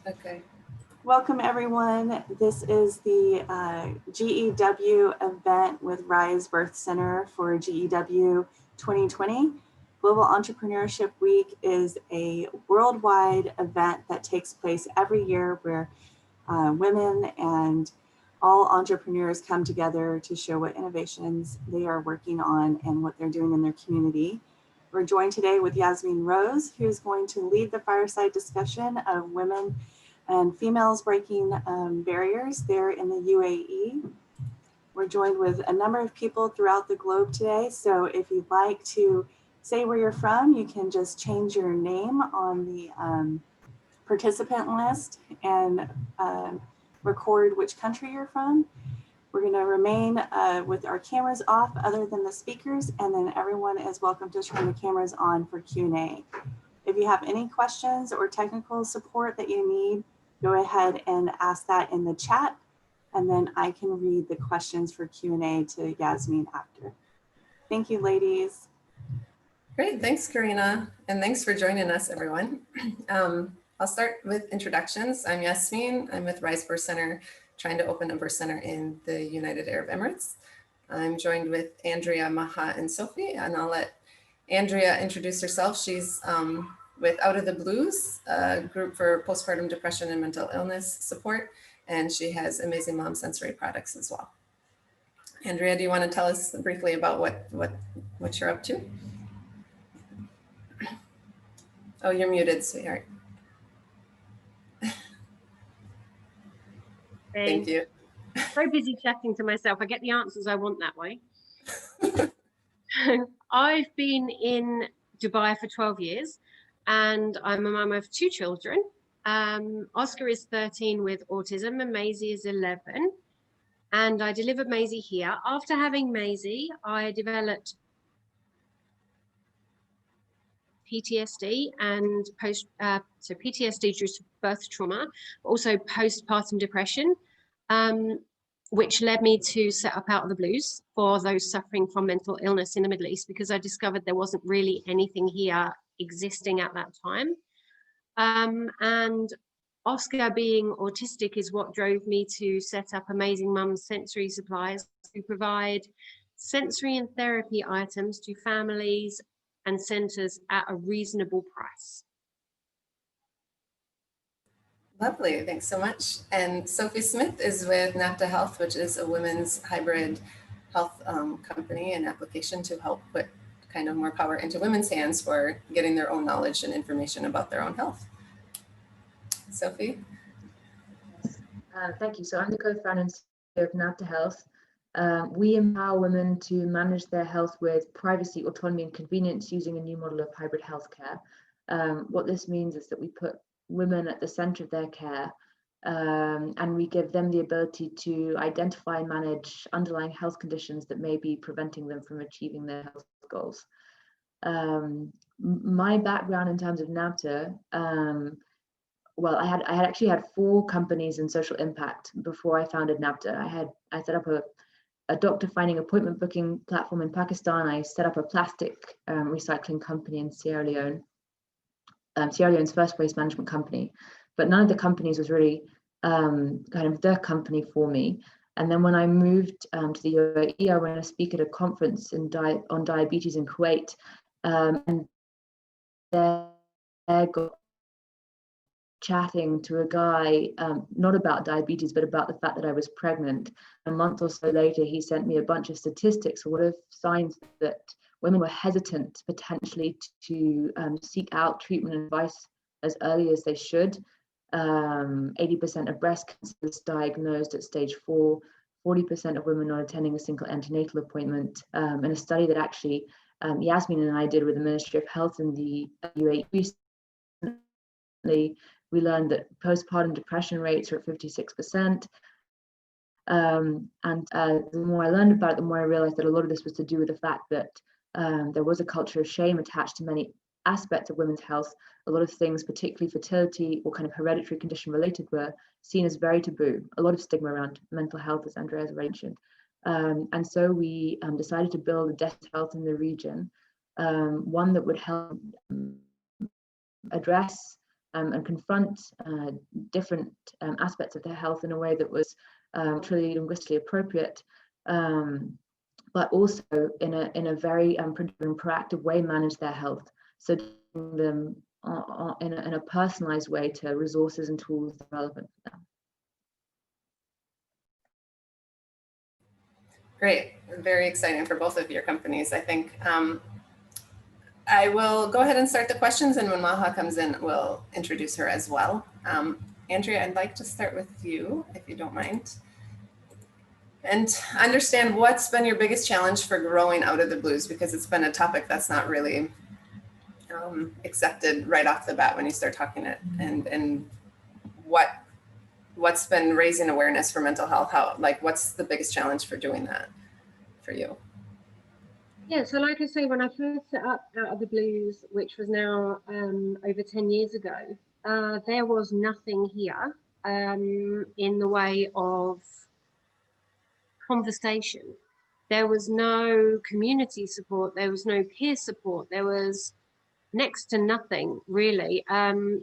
Okay. Welcome everyone. This is the GEW event with Rise Birth Center for GEW 2020. Global Entrepreneurship Week is a worldwide event that takes place every year where women and all entrepreneurs come together to show what innovations they are working on and what they're doing in their community. We're joined today with Yasmin Rose, who's going to lead the fireside discussion of women and females breaking barriers there in the UAE. We're joined with a number of people throughout the globe today. So if you'd like to say where you're from, you can just change your name on the participant list and record which country you're from. We're going to remain with our cameras off other than the speakers, and then everyone is welcome to turn the cameras on for Q&A. If you have any questions or technical support that you need, go ahead and ask that in the chat, and then I can read the questions for Q&A to Yasmin after. Thank you, ladies. Great, thanks, Karina, and thanks for joining us, everyone. I'll start with introductions. I'm Yasmin. I'm with Rise Birth Center, trying to open a birth center in the United Arab Emirates. I'm joined with Andrea, Maha, and Sophie, and I'll let Andrea introduce herself. She's with Out of the Blues, a group for postpartum depression and mental illness support, and she has Amazing Mom sensory products as well. Andrea, do you want to tell us briefly about what you're up to? Oh, you're muted, sweetheart. Thank you. Very busy chatting to myself. I get the answers I want that way. I've been in Dubai for 12 years and I'm a mum of 2 children. Oscar is 13 with autism and Maisie is 11. And I delivered Maisie here. After having Maisie, I developed PTSD and PTSD due to birth trauma, but also postpartum depression, which led me to set up Out of the Blues for those suffering from mental illness in the Middle East, because I discovered there wasn't really anything here existing at that time. And Oscar being autistic is what drove me to set up Amazing Mum Sensory Supplies to provide sensory and therapy items to families and centers at a reasonable price. Lovely, thanks so much. And Sophie Smith is with Nabta Health, which is a women's hybrid health company and application to help put kind of more power into women's hands for getting their own knowledge and information about their own health. Sophie? Thank you. So I'm the co-founder and CEO of Nabta Health. We empower women to manage their health with privacy, autonomy, and convenience using a new model of hybrid healthcare. What this means is that we put women at the center of their care, and we give them the ability to identify and manage underlying health conditions that may be preventing them from achieving their health goals. My background in terms of Nabta, well, I had actually had 4 companies in social impact before I founded Nabta. I set up a doctor finding appointment booking platform in Pakistan. I set up a plastic recycling company in Sierra Leone, Sierra Leone's first waste management company. But none of the companies was really kind of the company for me. And then when I moved to the UAE, I went to speak at a conference on diabetes in Kuwait, and there got chatting to a guy, not about diabetes, but about the fact that I was pregnant. A month or so later, he sent me a bunch of statistics, a lot of signs that women were hesitant potentially to seek out treatment and advice as early as they should. 80% of breast cancer is diagnosed at stage 4, 40% of women not attending a single antenatal appointment. And a study that actually Yasmin and I did with the Ministry of Health in the UAE recently, we learned that postpartum depression rates are at 56%. And the more I learned about it, the more I realized that a lot of this was to do with the fact that there was a culture of shame attached to many aspects of women's health. A lot of things, particularly fertility or kind of hereditary condition related, were seen as very taboo. A lot of stigma around mental health, as Andrea has mentioned. And so we decided to build a desk health in the region, one that would help address and confront different aspects of their health in a way that was truly linguistically appropriate, but also in a very proactive way manage their health. So them in a personalized way to resources and tools that are relevant for them. Great, very exciting for both of your companies. I think I will go ahead and start the questions, and when Maha comes in, we'll introduce her as well. Andrea, I'd like to start with you, if you don't mind, and understand what's been your biggest challenge for growing out of the blues, because it's been a topic that's not really accepted right off the bat when you start talking it, and what's been raising awareness for mental health? What's the biggest challenge for doing that for you? Yeah, so like I say, when I first set up Out of the Blues, which was now over 10 years ago, there was nothing here in the way of conversation. There was no community support, there was no peer support, there was next to nothing really.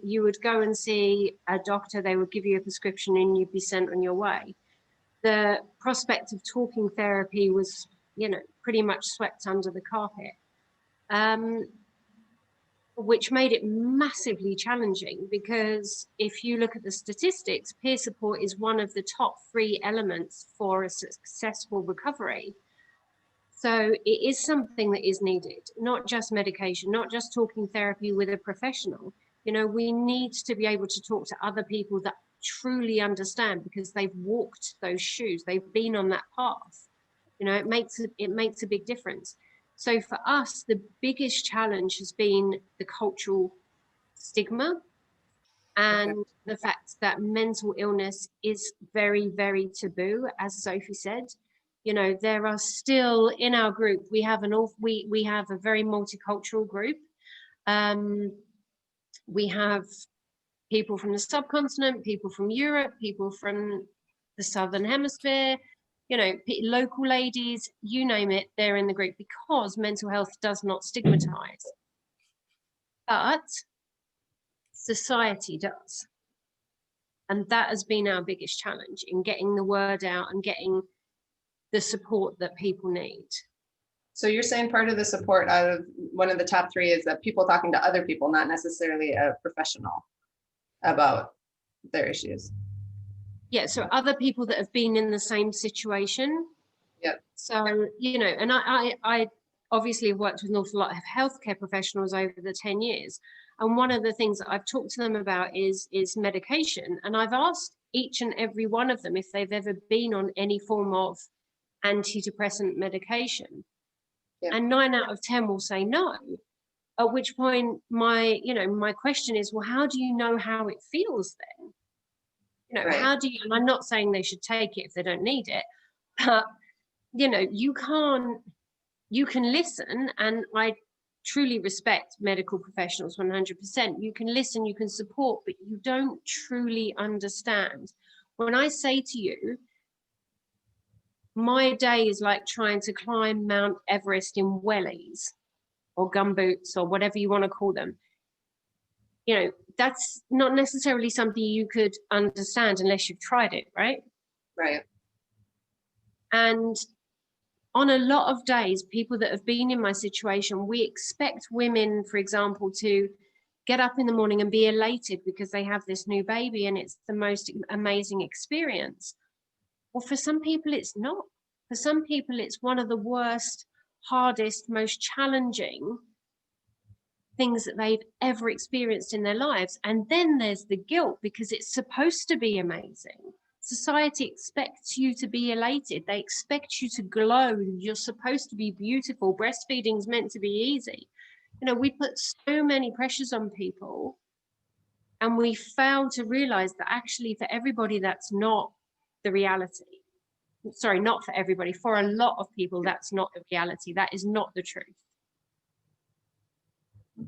You would go and see a doctor, they would give you a prescription and you'd be sent on your way. The prospect of talking therapy was, pretty much swept under the carpet, which made it massively challenging, because if you look at the statistics, peer support is one of the top 3 elements for a successful recovery. So it is something that is needed, not just medication, not just talking therapy with a professional. We need to be able to talk to other people that truly understand, because they've walked those shoes, they've been on that path. It makes a big difference. So for us, the biggest challenge has been the cultural stigma and the fact that mental illness is very, very taboo, as Sophie said. There are still in our group, we have a very multicultural group. We have people from the subcontinent, people from Europe, people from the Southern Hemisphere, local ladies, you name it, they're in the group, because mental health does not stigmatize. But society does. And that has been our biggest challenge in getting the word out and getting the support that people need. So you're saying part of the support out of one of the top 3 is that people talking to other people, not necessarily a professional, about their issues. Yeah, so other people that have been in the same situation. Yep. So, and I obviously have worked with an awful lot of healthcare professionals over the 10 years. And one of the things that I've talked to them about is medication. And I've asked each and every one of them if they've ever been on any form of antidepressant medication. Yep. And 9 out of 10 will say no. At which point my question is, well, how do you know how it feels then? Right. How do you, and I'm not saying they should take it if they don't need it, but you can listen, and I truly respect medical professionals 100%. You can listen, you can support, but you don't truly understand. When I say to you, my day is like trying to climb Mount Everest in wellies or gumboots or whatever you want to call them. That's not necessarily something you could understand unless you've tried it, right? Right. And on a lot of days, people that have been in my situation, we expect women, for example, to get up in the morning and be elated because they have this new baby and it's the most amazing experience. Well, for some people, it's not. For some people, it's one of the worst, hardest, most challenging things that they've ever experienced in their lives. And then there's the guilt, because it's supposed to be amazing. Society expects you to be elated. They expect you to glow. You're supposed to be beautiful. Breastfeeding's meant to be easy. We put so many pressures on people, and we fail to realize that actually for everybody, that's not the reality. Sorry, not for everybody. For a lot of people, that's not the reality. That is not the truth.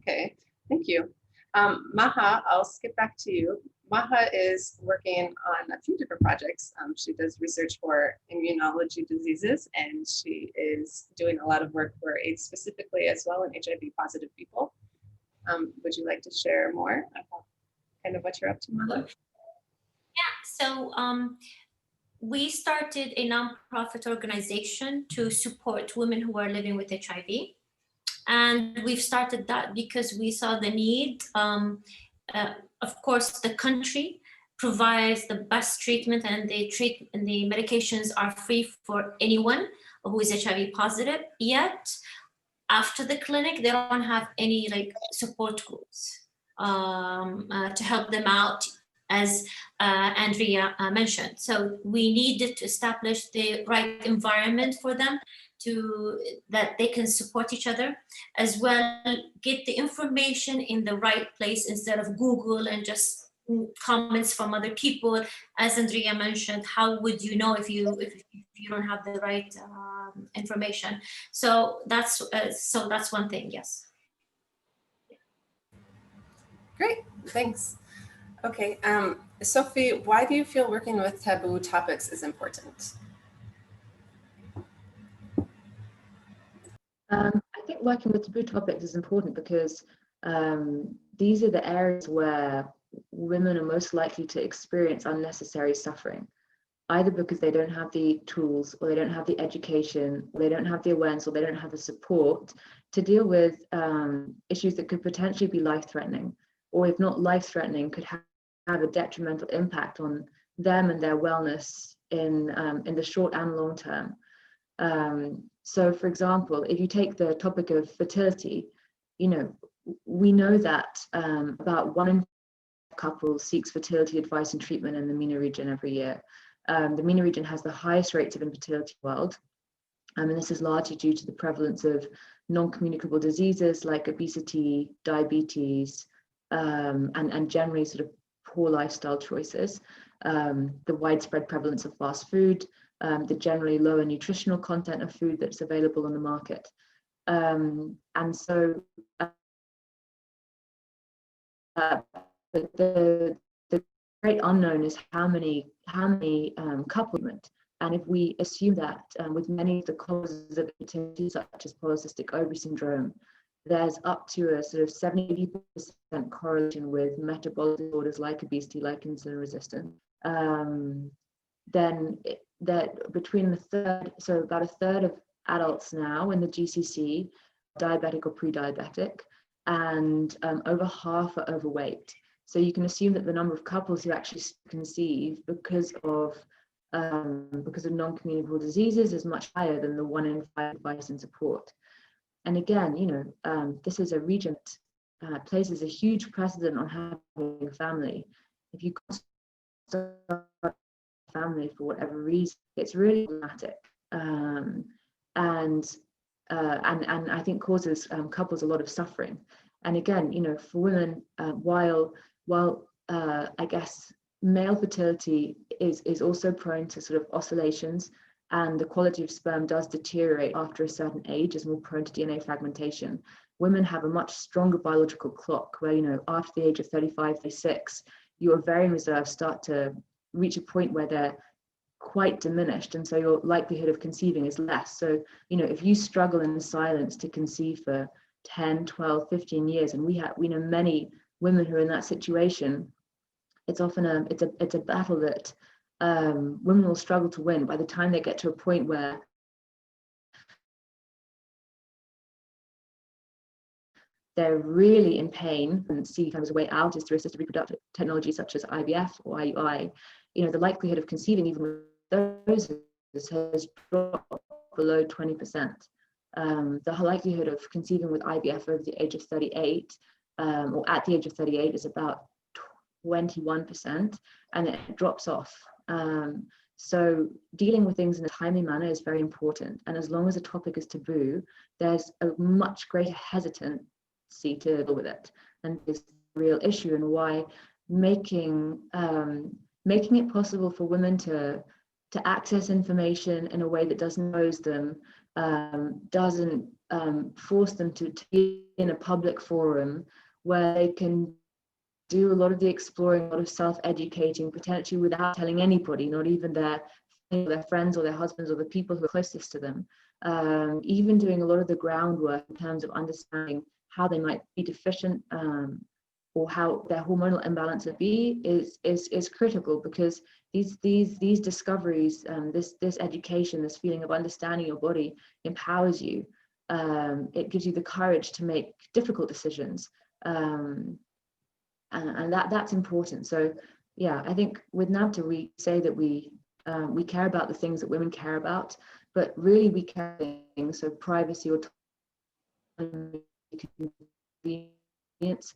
Okay, thank you. Maha, I'll skip back to you. Maha is working on a few different projects. She does research for immunology diseases, and she is doing a lot of work for AIDS specifically, as well, and HIV positive people. Would you like to share more about kind of what you're up to, Mother? So we started a nonprofit organization to support women who are living with HIV. And we've started that because we saw the need. Of course, the country provides the best treatment, and the medications are free for anyone who is HIV positive. Yet, after the clinic, they don't have any support groups to help them out, as Andrea mentioned. So we needed to establish the right environment for them that they can support each other, as well get the information in the right place instead of Google and just comments from other people. As Andrea mentioned, how would you know if you don't have the right information? So that's one thing. Yes. Great, thanks. Okay, Sophie, why do you feel working with taboo topics is important? I think working with taboo topics is important because these are the areas where women are most likely to experience unnecessary suffering, either because they don't have the tools, or they don't have the education, or they don't have the awareness, or they don't have the support to deal with issues that could potentially be life-threatening, or if not life-threatening, could have a detrimental impact on them and their wellness in the short and long term. So, for example, if you take the topic of fertility, we know that about 1 in 5 couples seeks fertility advice and treatment in the MENA region every year. The MENA region has the highest rates of infertility in the world, and this is largely due to the prevalence of non-communicable diseases like obesity, diabetes, and generally sort of poor lifestyle choices, the widespread prevalence of fast food, the generally lower nutritional content of food that's available on the market. And so the great unknown is how many couples, and if we assume that with many of the causes of infertility, such as polycystic ovary syndrome, there's up to a sort of 70% correlation with metabolic disorders like obesity, like insulin resistance, then that between about a third of adults now in the GCC diabetic or pre-diabetic, and over half are overweight. So you can assume that the number of couples who actually conceive because of non-communicable diseases is much higher than the 1 in 5 advice and support. And again, this is a region that places a huge precedent on having a family. If you start a family for whatever reason, it's really dramatic, and I think causes couples a lot of suffering. And again, for women, while I guess male fertility is also prone to sort of oscillations, and the quality of sperm does deteriorate after a certain age, is more prone to DNA fragmentation. Women have a much stronger biological clock where, after the age of 35, 36, your ovarian reserves start to reach a point where they're quite diminished, and so your likelihood of conceiving is less. So, if you struggle in silence to conceive for 10, 12, 15 years, and we know many women who are in that situation, it's often it's a battle that women will struggle to win. By the time they get to a point where they're really in pain and see kind of a way out is through assisted reproductive technology such as IVF or IUI, the likelihood of conceiving even with those has dropped below 20%. The likelihood of conceiving with IVF over the age of 38 or at the age of 38 is about 21%, and it drops off. So dealing with things in a timely manner is very important. And as long as a topic is taboo, there's a much greater hesitancy to deal with it. And it's a real issue, and why making it possible for women to access information in a way that doesn't expose them, doesn't force them to be in a public forum where they can do a lot of the exploring, a lot of self-educating, potentially without telling anybody, not even their friends or their husbands or the people who are closest to them. Even doing a lot of the groundwork in terms of understanding how they might be deficient or how their hormonal imbalance would be is critical, because these discoveries, this education, this feeling of understanding your body empowers you. It gives you the courage to make difficult decisions, and that's important. So yeah, I think with Nabta we say that we care about the things that women care about, but really we care about things, so privacy, autonomy, convenience,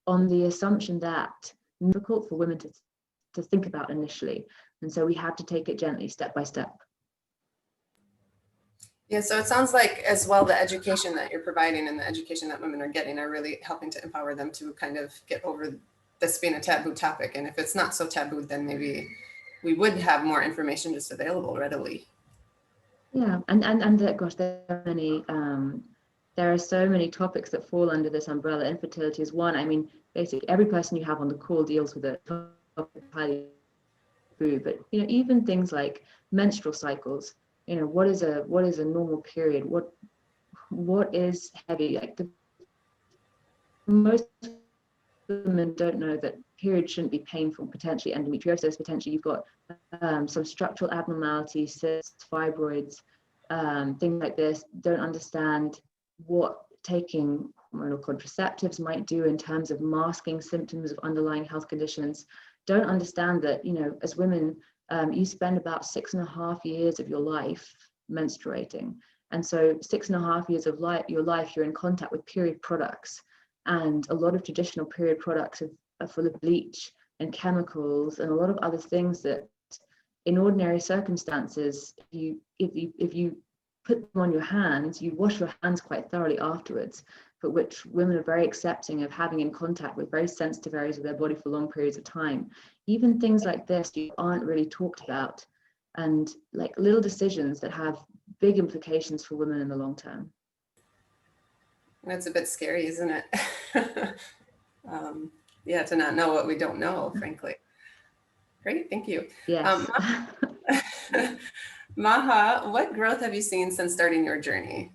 on the assumption that it's difficult for women to think about initially, and so we have to take it gently, step by step. Yeah, so it sounds like as well the education that you're providing and the education that women are getting are really helping to empower them to kind of get over this being a taboo topic. And if it's not so taboo, then maybe we would have more information just available readily. Yeah, and gosh, there are so many topics that fall under this umbrella. Infertility is one. I mean, basically every person you have on the call deals with a topic highly taboo, but even things like menstrual cycles. What is a normal period? What is heavy? Like most women don't know that periods shouldn't be painful. Potentially endometriosis. Potentially you've got some structural abnormalities, cysts, fibroids, things like this. Don't understand what taking hormonal contraceptives might do in terms of masking symptoms of underlying health conditions. Don't understand that as women, you spend about 6.5 years of your life menstruating, and so 6.5 years of your life you're in contact with period products, and a lot of traditional period products are full of bleach and chemicals and a lot of other things that in ordinary circumstances, if you put them on your hands, you wash your hands quite thoroughly afterwards, but which women are very accepting of having in contact with very sensitive areas of their body for long periods of time. Even things like this aren't really talked about, and like little decisions that have big implications for women in the long term. That's a bit scary, isn't it? Yeah, to not know what we don't know, frankly. Great, thank you. Yes. Maha, what growth have you seen since starting your journey,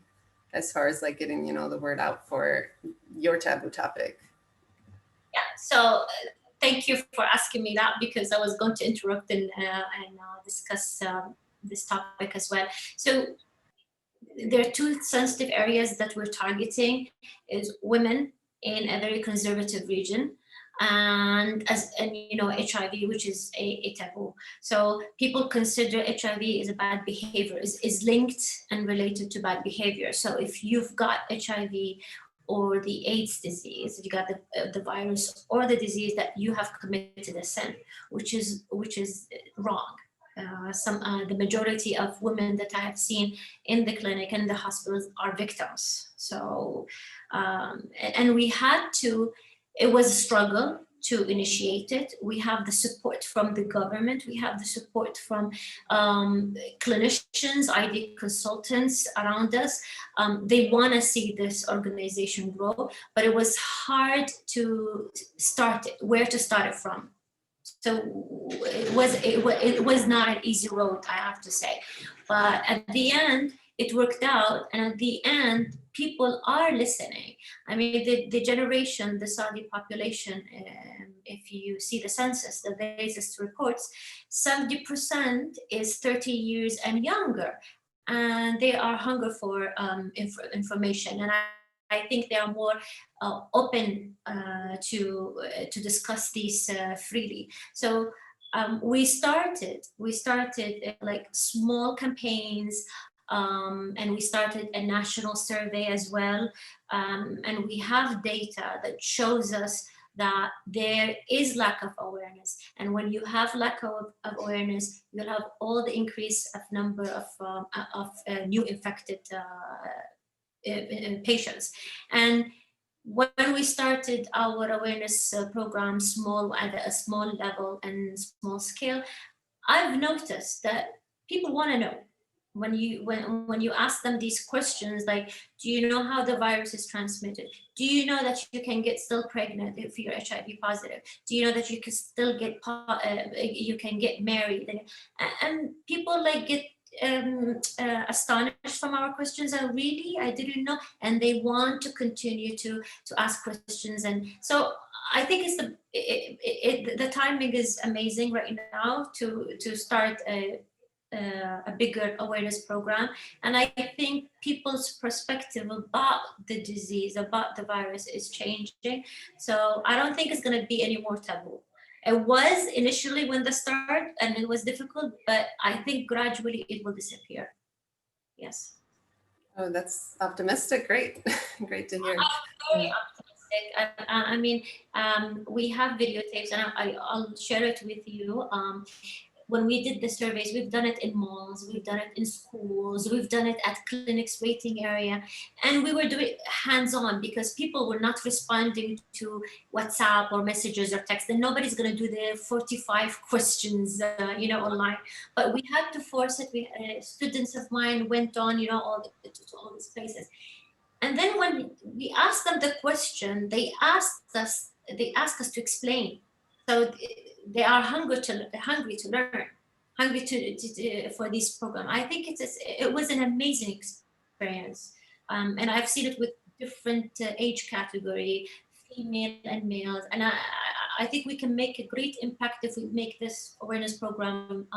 as far as like getting the word out for your taboo topic? Yeah, so thank you for asking me that, because I was going to interrupt and discuss this topic as well. So there are two sensitive areas that we're targeting: is women in a very conservative region, and HIV, which is a taboo. So people consider HIV is a bad behavior, is linked and related to bad behavior. So if you've got HIV or the AIDS disease, you got the virus or the disease, that you have committed a sin, which is wrong. The majority of women that I have seen in the clinic and the hospitals are victims. So, and we had to, it was a struggle to initiate it. We have the support from the government. We have the support from clinicians, ID consultants around us. They want to see this organization grow, but it was hard to start it, where to start it from. So it was not an easy road, I have to say. But at the end, it worked out. And at the end, people are listening. I mean, the generation, the Saudi population, if you see the census, the latest reports, 70% is 30 years and younger. And they are hungry for information. And I think they are more open to discuss these freely. So we started like small campaigns, and we started a national survey as well. And we have data that shows us that there is lack of awareness. And when you have lack of awareness, you'll have all the increase of number of new infected patients. And when we started our awareness program at a small level and small scale, I've noticed that people want to know. When you ask them these questions, like, do you know how the virus is transmitted? Do you know that you can get still pregnant if you're HIV positive? Do you know that you can still get you can get married? And people like get astonished from our questions, and really, I didn't know, and they want to continue to ask questions. And so I think it's the timing is amazing right now to start a bigger awareness program, and I think people's perspective about the disease, about the virus, is changing. So I don't think it's going to be any more taboo. It was initially when the start, and it was difficult, but I think gradually it will disappear. Yes. Oh, that's optimistic. Great. Great to hear. Very optimistic. I mean, we have videotapes, and I'll share it with you. When we did the surveys, we've done it in malls, we've done it in schools, we've done it at clinics waiting area, and we were doing hands-on because people were not responding to WhatsApp or messages or text, and nobody's going to do the 45 questions, online. But we had to force it. Students of mine went on, to all these places. And then when we asked them the question, they asked us to explain. So they are hungry to learn, hungry to for this program. I think it was an amazing experience, and I've seen it with different age category, female and males, and I think we can make a great impact if we make this awareness program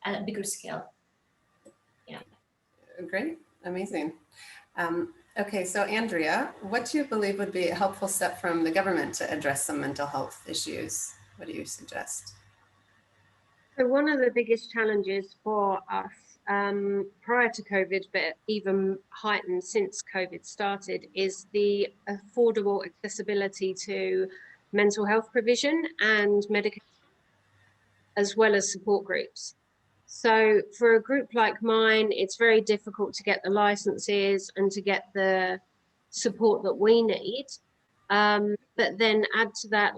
at a bigger scale. Yeah. Great, amazing. Okay, so Andrea, what do you believe would be a helpful step from the government to address some mental health issues? What do you suggest? So one of the biggest challenges for us prior to COVID, but even heightened since COVID started, is the affordable accessibility to mental health provision and medication, as well as support groups. So for a group like mine, it's very difficult to get the licenses and to get the support that we need. But then add to that,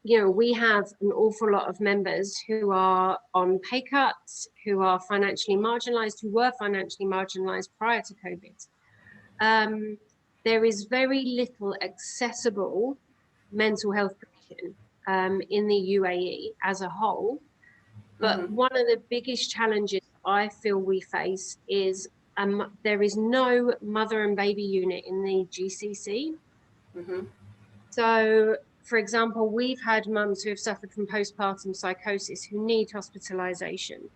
we have an awful lot of members who are on pay cuts, who are financially marginalized, who were financially marginalized prior to COVID. There is very little accessible mental health provision in the UAE as a whole. But one of the biggest challenges I feel we face is there is no mother and baby unit in the GCC. So, for example, we've had mums who have suffered from postpartum psychosis who need hospitalization,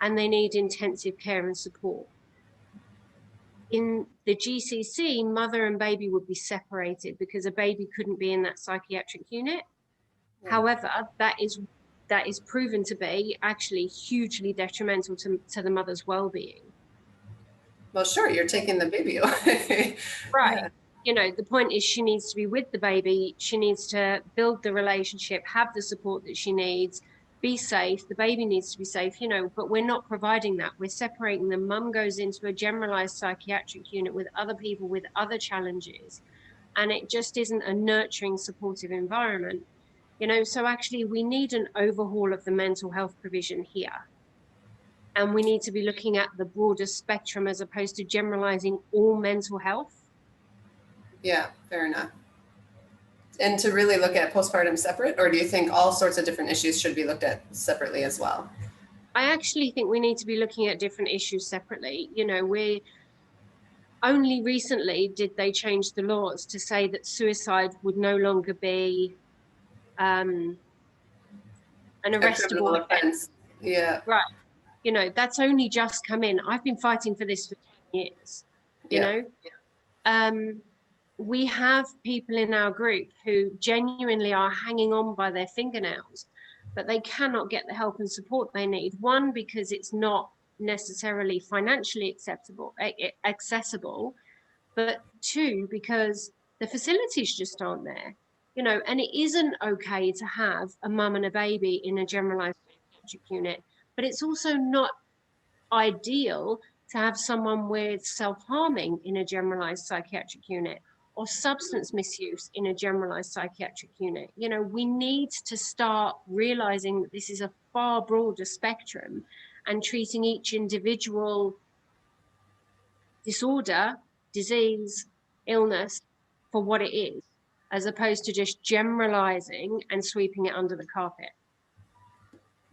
and they need intensive care and support. In the GCC, mother and baby would be separated because a baby couldn't be in that psychiatric unit. Yeah. However, that is proven to be actually hugely detrimental to the mother's well-being. Well, sure, you're taking the baby away. Right. Yeah. The point is she needs to be with the baby. She needs to build the relationship, have the support that she needs, be safe. The baby needs to be safe, but we're not providing that. We're separating them. Mum goes into a generalized psychiatric unit with other people with other challenges, and it just isn't a nurturing, supportive environment. So actually we need an overhaul of the mental health provision here. And we need to be looking at the broader spectrum as opposed to generalizing all mental health. Yeah, fair enough. And to really look at postpartum separate, or do you think all sorts of different issues should be looked at separately as well? I actually think we need to be looking at different issues separately. We only recently did they change the laws to say that suicide would no longer be an arrestable offense. Yeah. Right. That's only just come in. I've been fighting for this for 10 years, you know. We have people in our group who genuinely are hanging on by their fingernails, but they cannot get the help and support they need. One, because it's not necessarily financially accessible, but two, because the facilities just aren't there. And it isn't okay to have a mum and a baby in a generalized psychiatric unit, but it's also not ideal to have someone with self-harming in a generalized psychiatric unit or substance misuse in a generalized psychiatric unit. We need to start realizing that this is a far broader spectrum and treating each individual disorder, disease, illness for what it is, as opposed to just generalizing and sweeping it under the carpet.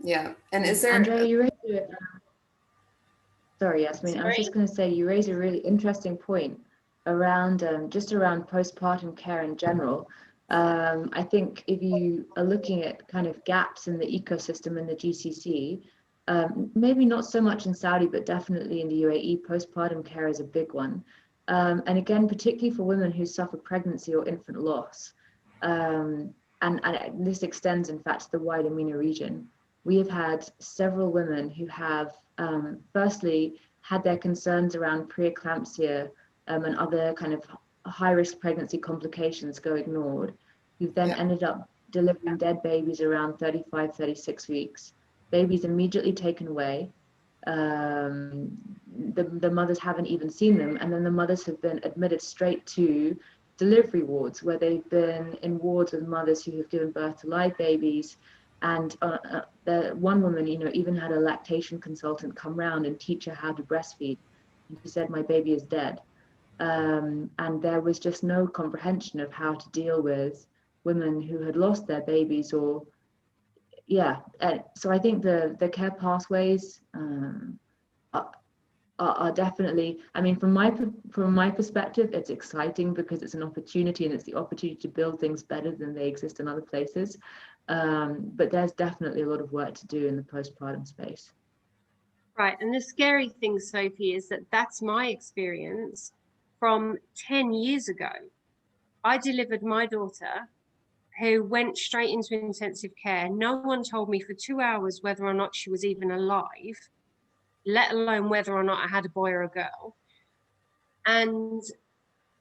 Yeah. And is there... Andrea, you raised it. Sorry, Yasmin. I was just going to say, you raised a really interesting point around just around postpartum care in general. I think if you are looking at kind of gaps in the ecosystem in the GCC, maybe not so much in Saudi, but definitely in the UAE, postpartum care is a big one. And again, particularly for women who suffer pregnancy or infant loss. And this extends, in fact, to the wider MENA region. We have had several women who have, firstly, had their concerns around preeclampsia and other kind of high-risk pregnancy complications go ignored, who've then ended up delivering dead babies around 35, 36 weeks. Babies immediately taken away. The mothers haven't even seen them, and then the mothers have been admitted straight to delivery wards, where they've been in wards with mothers who have given birth to live babies. And the one woman, even had a lactation consultant come round and teach her how to breastfeed. And she said, "My baby is dead." And there was just no comprehension of how to deal with women who had lost their babies, or so I think the care pathways are definitely, I mean, from my perspective, it's exciting because it's an opportunity, and it's the opportunity to build things better than they exist in other places. But there's definitely a lot of work to do in the postpartum space. Right, and the scary thing, Sophie, is that that's my experience from 10 years ago. I delivered my daughter, who went straight into intensive care. No one told me for 2 hours whether or not she was even alive, let alone whether or not I had a boy or a girl. And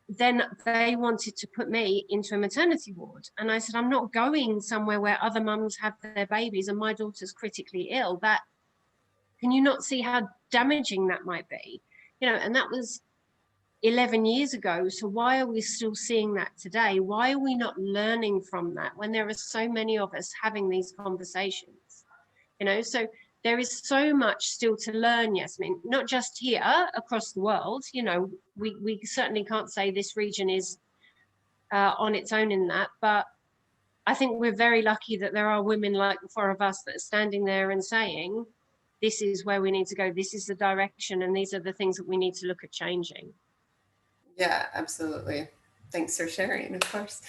then they wanted to put me into a maternity ward. And I said, I'm not going somewhere where other mums have their babies and my daughter's critically ill. Can you not see how damaging that might be? And that was 11 years ago. So why are we still seeing that today? Why are we not learning from that when there are so many of us having these conversations? So there is so much still to learn, Yasmin, not just here, across the world. We certainly can't say this region is on its own in that, but I think we're very lucky that there are women like the four of us that are standing there and saying, this is where we need to go, this is the direction, and these are the things that we need to look at changing. Yeah, absolutely. Thanks for sharing, of course.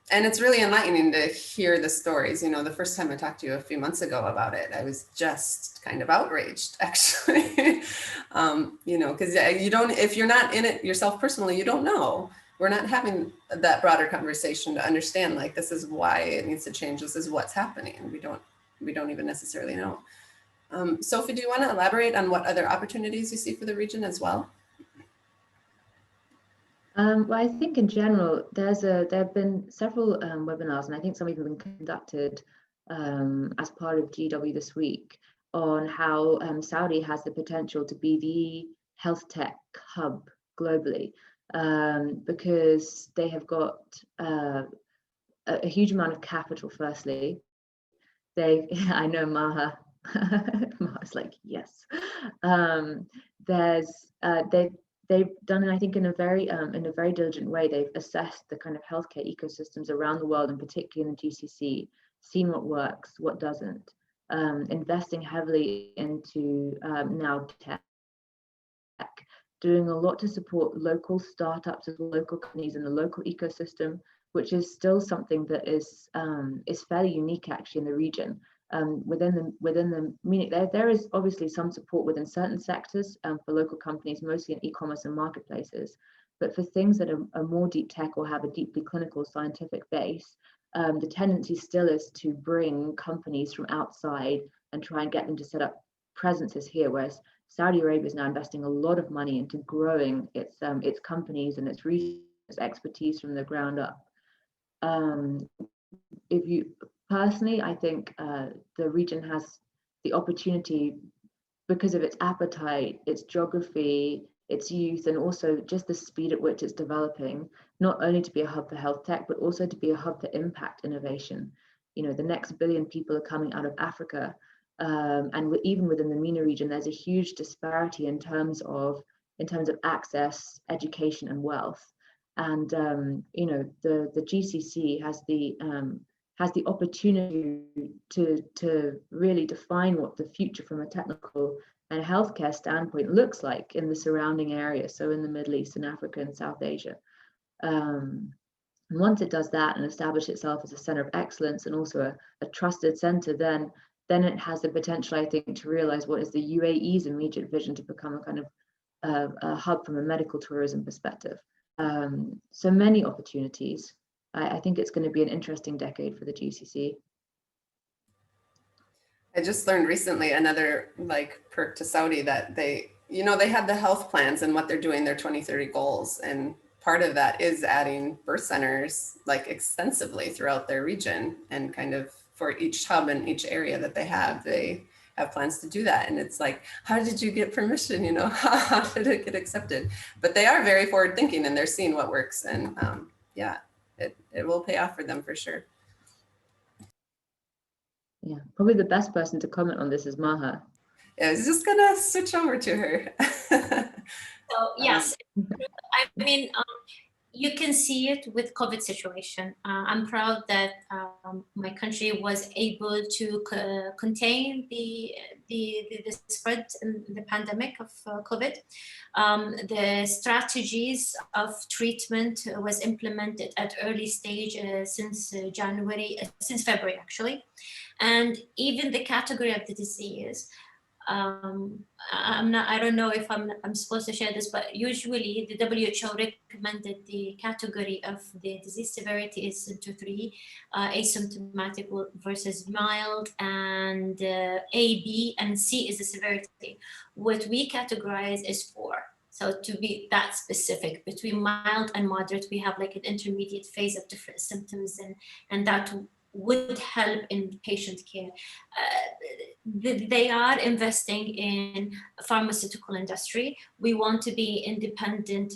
And it's really enlightening to hear the stories. The first time I talked to you a few months ago about it, I was just kind of outraged, actually. Because if you're not in it yourself personally, you don't know. We're not having that broader conversation to understand, like, this is why it needs to change. This is what's happening. We don't even necessarily know. Sophie, do you want to elaborate on what other opportunities you see for the region as well? Well, I think in general, there have been several webinars, and I think some have been conducted as part of GW this week, on how Saudi has the potential to be the health tech hub globally, because they have got a huge amount of capital. Firstly, I know Maha's like, yes. They've done it, I think, in a very diligent way. They've assessed the kind of healthcare ecosystems around the world, and particularly in the GCC, seen what works, what doesn't, investing heavily into now tech, doing a lot to support local startups, local companies in the local ecosystem, which is still something that is fairly unique actually in the region. Within the meaning, there is obviously some support within certain sectors for local companies, mostly in e-commerce and marketplaces. But for things that are more deep tech or have a deeply clinical scientific base, the tendency still is to bring companies from outside and try and get them to set up presences here, whereas Saudi Arabia is now investing a lot of money into growing its companies and its research expertise from the ground up. Personally, I think the region has the opportunity, because of its appetite, its geography, its youth, and also just the speed at which it's developing, not only to be a hub for health tech, but also to be a hub for impact innovation. The next billion people are coming out of Africa, and even within the MENA region, there's a huge disparity in terms of access, education, and wealth. And the GCC has the opportunity to really define what the future from a technical and healthcare standpoint looks like in the surrounding area, so in the Middle East and Africa and South Asia. And once it does that and establish itself as a center of excellence and also a trusted center, then it has the potential, I think, to realize what is the UAE's immediate vision to become a kind of a hub from a medical tourism perspective. So many opportunities. I think it's going to be an interesting decade for the GCC. I just learned recently another like perk to Saudi that they had the health plans and what they're doing, their 2030 goals. And part of that is adding birth centers like extensively throughout their region, and kind of for each hub and each area that they have plans to do that. And it's like, how did you get permission? How did it get accepted? But they are very forward thinking, and they're seeing what works. And yeah, it will pay off for them for sure. Yeah, probably the best person to comment on this is Maha. Yeah, I was just gonna switch over to her. So yes, I mean, you can see it with COVID situation. I'm proud that my country was able to contain the spread in the pandemic of COVID. The strategies of treatment was implemented at early stage since February actually, and even the category of the disease. I don't know if I'm supposed to share this, but usually the WHO recommended the category of the disease severity is into 3, asymptomatic versus mild, and A, B, and C is the severity. What we categorize is 4. So to be that specific, between mild and moderate, we have like an intermediate phase of different symptoms, and that would help in patient care. They are investing in pharmaceutical industry. We want to be independent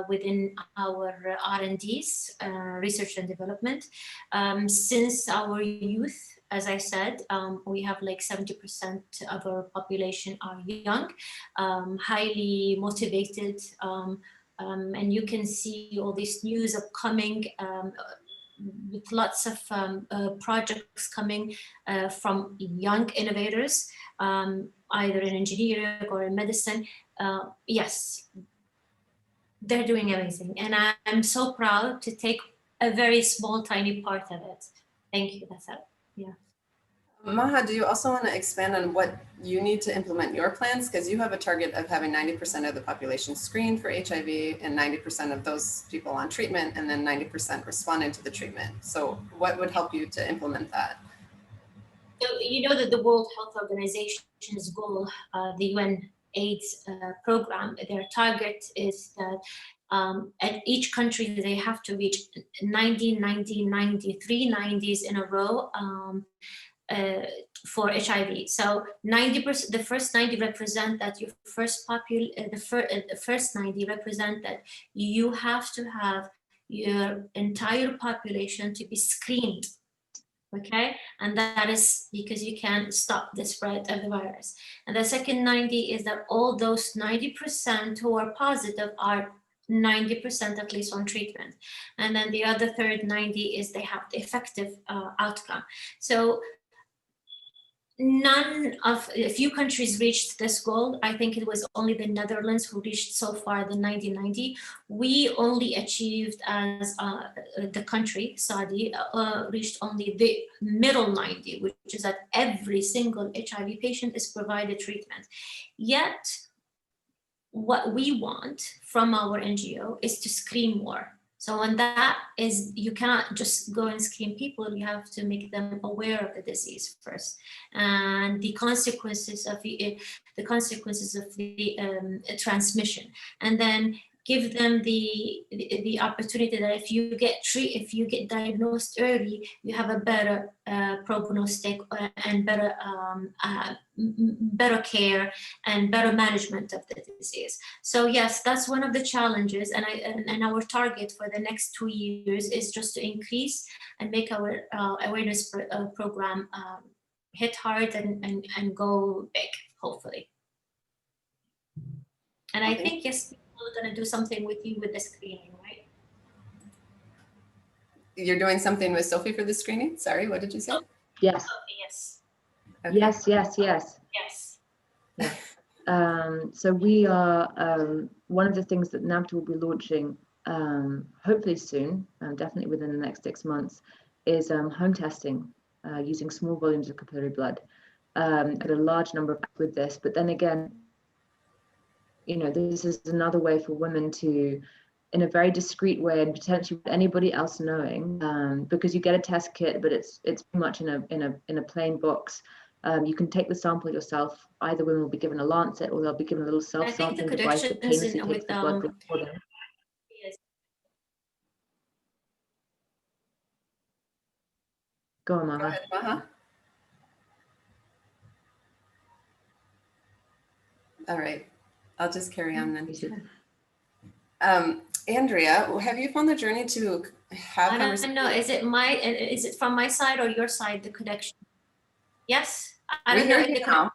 within our R&Ds, research and development. Since our youth, as I said, we have like 70% of our population are young, highly motivated, and you can see all this news upcoming with lots of projects coming from young innovators, either in engineering or in medicine. Yes, they're doing amazing. And I'm so proud to take a very small, tiny part of it. Thank you, that's it. Yeah. Maha, do you also want to expand on what you need to implement your plans? Because you have a target of having 90% of the population screened for HIV and 90% of those people on treatment, and then 90% responding to the treatment. So what would help you to implement that? So you know that the World Health Organization's goal, the UN AIDS program, their target is that at each country they have to reach 90, 90, 90, 3 90s in a row for HIV. So 90%, the first 90 represent that your the first 90 represent that you have to have your entire population to be screened. Okay, and that is because you can't stop the spread of the virus. And the second 90 is that all those 90% who are positive are 90% at least on treatment. And then the other third 90 is they have the effective outcome. So a few countries reached this goal. I think it was only the Netherlands who reached so far the 90-90. We only achieved as the country, Saudi, reached only the middle 90, which is that every single HIV patient is provided treatment. Yet, what we want from our NGO is to screen more. So when that is, you cannot just go and screen people, you have to make them aware of the disease first, and the consequences of the transmission, and then give them the opportunity that if you get diagnosed early, you have a better prognostic and better care and better management of the disease. So yes, that's one of the challenges, and our target for the next 2 years is just to increase and make our awareness program hit hard and go big, hopefully. And I think yes, we're going to do something with you with the screening, right? You're doing something with Sophie for the screening? Sorry, what did you say? Yes. Yes. Okay. Yes. Yes. Yeah. So we are, one of the things that Nabta will be launching hopefully soon, definitely within the next 6 months, is home testing using small volumes of capillary blood. At a large number of with this, but then again, you know, this is another way for women to, in a very discreet way, and potentially with anybody else knowing, because you get a test kit, but it's pretty much in a plain box. You can take the sample yourself. Either women will be given a lancet, or they'll be given a little self-sampling device that painlessly takes the blood for them. Yes. Go on, Go Maha. ahead, Maha. All right, I'll just carry on then. Andrea, have you found the journey to have I conversations? don't know. Is it from my side or your side, the connection? Yes. I We don't know hear if you the now.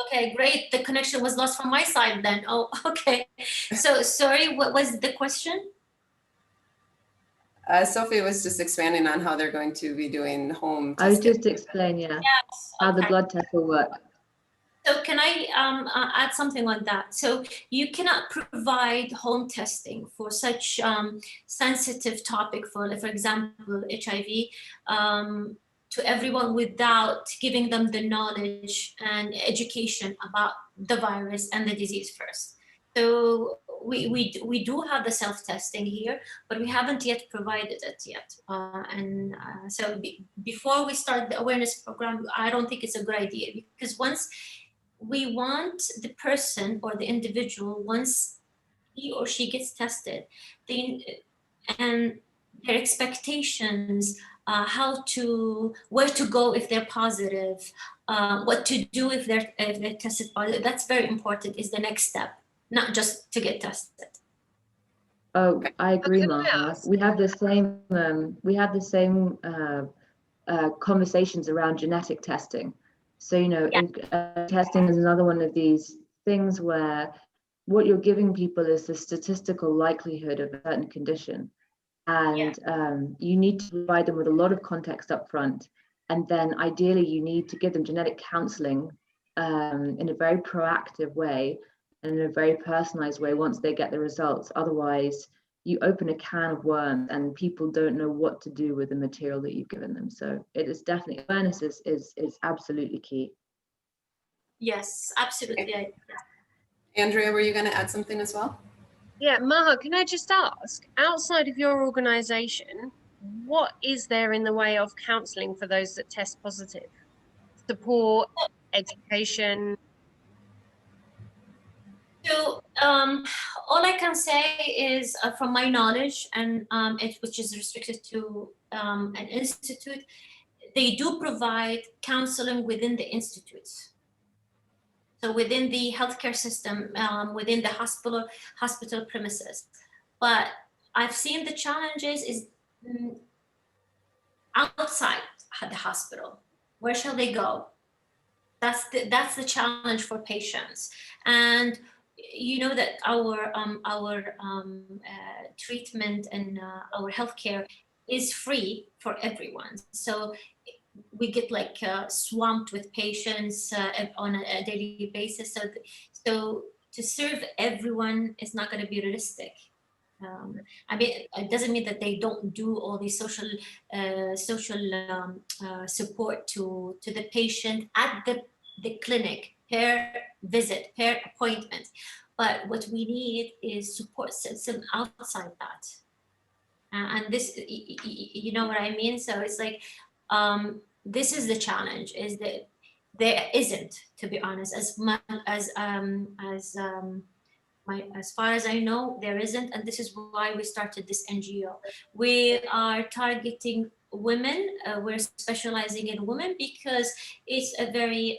Okay, great. The connection was lost from my side then. Oh, okay. So sorry, what was the question? Sophie was just expanding on how they're going to be doing home I was testing. just explaining, yeah, Yes. how the Okay. blood test will work. So can I add something on that? So you cannot provide home testing for such sensitive topic for example, HIV, to everyone without giving them the knowledge and education about the virus and the disease first. So we do have the self-testing here, but we haven't yet provided it yet. So before we start the awareness program, I don't think it's a good idea, because once we want the person or the individual, once he or she gets tested, and their expectations, where to go if they're positive, what to do if they're tested positive. That's very important. Is the next step, not just to get tested. Oh, I agree, Can I Maha. ask? We have the same conversations around genetic testing. So, you know, testing is another one of these things where what you're giving people is the statistical likelihood of a certain condition. And you need to provide them with a lot of context up front. And then ideally, you need to give them genetic counseling in a very proactive way and in a very personalized way once they get the results. Otherwise, you open a can of worms and people don't know what to do with the material that you've given them. So it is definitely, awareness is absolutely key. Yes, absolutely. Andrea, were you going to add something as well? Yeah, Maha, can I just ask, outside of your organization, what is there in the way of counseling for those that test positive? Support, education? So all I can say is, from my knowledge, and which is restricted to an institute, they do provide counseling within the institutes. So within the healthcare system, within the hospital premises. But I've seen the challenges is outside the hospital. Where shall they go? That's the challenge for patients. And you know that our treatment and our healthcare is free for everyone. So we get swamped with patients on a daily basis. So to serve everyone is not going to be realistic. I mean, it doesn't mean that they don't do all these social support to the patient at the clinic, per visit, per appointment. But what we need is support system outside that. And this, you know what I mean? So it's like, this is the challenge, is that there isn't, to be honest, as much as far as I know, there isn't, and this is why we started this NGO. We are targeting women. We're specializing in women because it's a very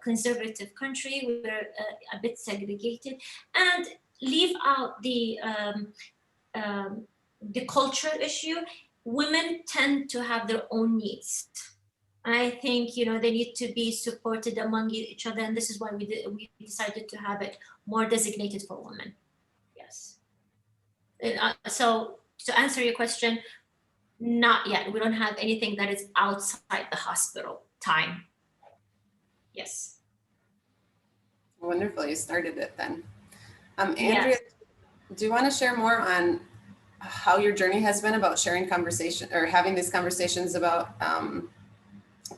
conservative country. We're a bit segregated, and leave out the cultural issue. Women tend to have their own needs. I think they need to be supported among each other, and this is why we decided to have it more designated for women. Yes. And, so to answer your question, not yet. We don't have anything that is outside the hospital time. Yes. Wonderful, you started it then. Andrea, Yes. do you want to share more on how your journey has been about sharing conversation or having these conversations about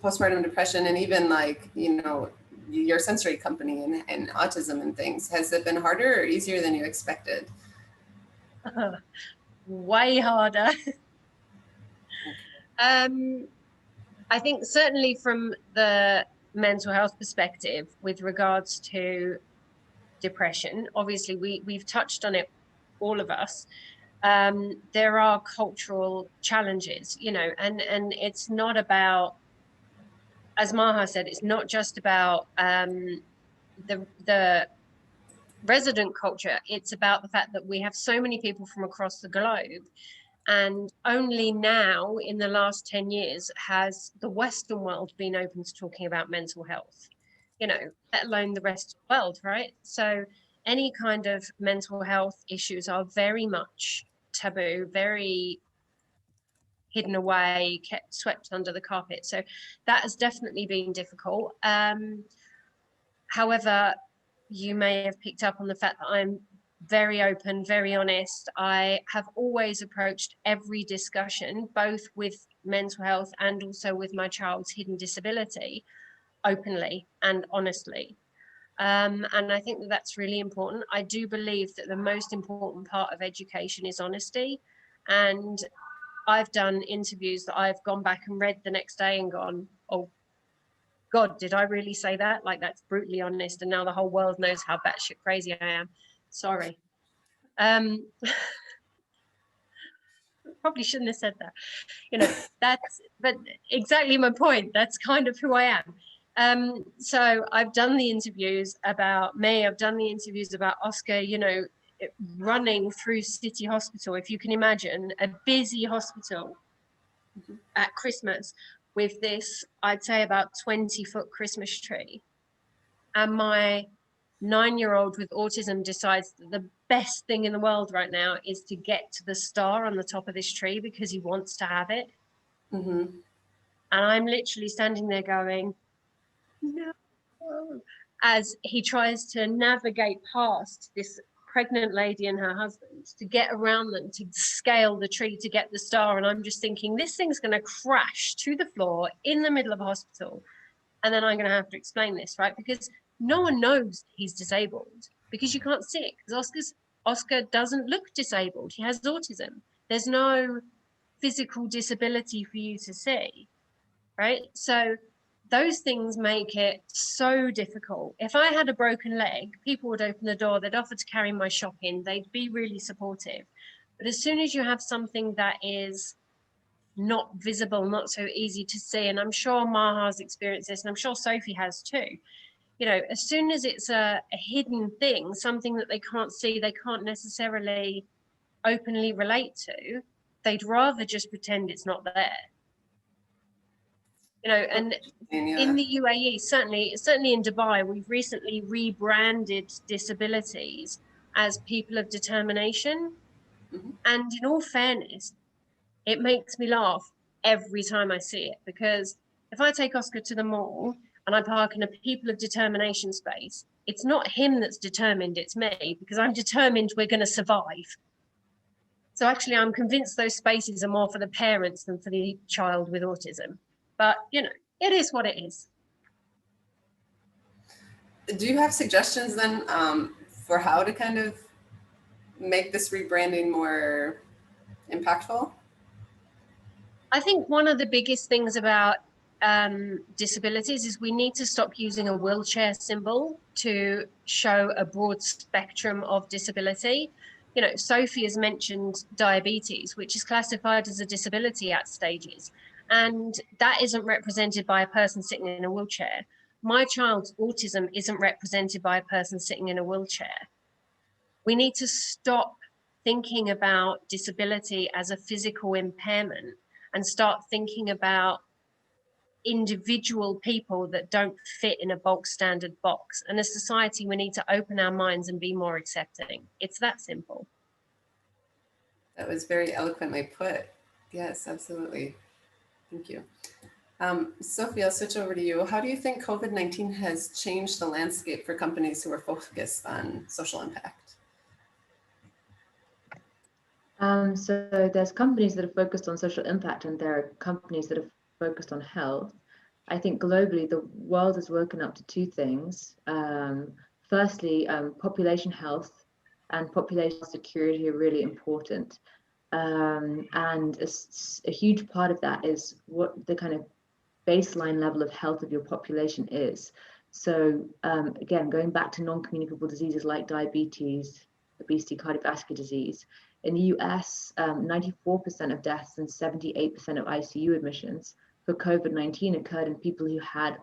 postpartum depression, and even like, you know, your sensory company and autism and things. Has it been harder or easier than you expected? Way harder. I think certainly from the mental health perspective with regards to depression, obviously we've touched on it, all of us. There are cultural challenges, you know, and it's not about, as Maha said, it's not just about the resident culture. It's about the fact that we have so many people from across the globe, and only now in the last 10 years has the Western world been open to talking about mental health, you know, let alone the rest of the world, right? So any kind of mental health issues are very much taboo, very hidden away, kept swept under the carpet. So that has definitely been difficult. However, you may have picked up on the fact that I'm very open, very honest. I have always approached every discussion, both with mental health and also with my child's hidden disability, openly and honestly. And I think that that's really important. I do believe that the most important part of education is honesty. And I've done interviews that I've gone back and read the next day and gone, oh, God, did I really say that? Like, that's brutally honest. And now the whole world knows how batshit crazy I am. Sorry. Probably shouldn't have said that. You know, but exactly my point. That's kind of who I am. So I've done the interviews about me. I've done the interviews about Oscar, you know, running through City Hospital. If you can imagine a busy hospital at Christmas with this, I'd say about 20-foot Christmas tree. And my 9-year-old with autism decides that the best thing in the world right now is to get to the star on the top of this tree because he wants to have it. Mm-hmm. And I'm literally standing there going, no, as he tries to navigate past this pregnant lady and her husband to get around them, to scale the tree to get the star. And I'm just thinking, this thing's going to crash to the floor in the middle of a hospital. And then I'm going to have to explain this, right? Because no one knows he's disabled because you can't see it. Because Oscar doesn't look disabled. He has autism. There's no physical disability for you to see, right? So those things make it so difficult. If I had a broken leg, people would open the door, they'd offer to carry my shopping, they'd be really supportive. But as soon as you have something that is not visible, not so easy to see, and I'm sure Maha's experienced this, and I'm sure Sophie has too, you know, as soon as it's a hidden thing, something that they can't see, they can't necessarily openly relate to, they'd rather just pretend it's not there. You know, and in the UAE, certainly in Dubai, we've recently rebranded disabilities as people of determination. Mm-hmm. And in all fairness, it makes me laugh every time I see it, because if I take Oscar to the mall and I park in a people of determination space, it's not him that's determined, it's me, because I'm determined we're going to survive. So actually, I'm convinced those spaces are more for the parents than for the child with autism. But, you know, it is what it is. Do you have suggestions then for how to kind of make this rebranding more impactful? I think one of the biggest things about disabilities is we need to stop using a wheelchair symbol to show a broad spectrum of disability. You know, Sophie has mentioned diabetes, which is classified as a disability at stages, and that isn't represented by a person sitting in a wheelchair. My child's autism isn't represented by a person sitting in a wheelchair. We need to stop thinking about disability as a physical impairment and start thinking about individual people that don't fit in a bulk standard box. And as society, we need to open our minds and be more accepting. It's that simple. That was very eloquently put. Yes, absolutely. Thank you. Sophie, I'll switch over to you. How do you think COVID-19 has changed the landscape for companies who are focused on social impact? So there's companies that are focused on social impact, and there are companies that are focused on health. I think globally, the world has woken up to two things. Firstly, population health and population security are really important. And a huge part of that is what the kind of baseline level of health of your population is. So again, going back to non-communicable diseases like diabetes, obesity, cardiovascular disease, in the US, 94% of deaths and 78% of ICU admissions for COVID-19 occurred in people who had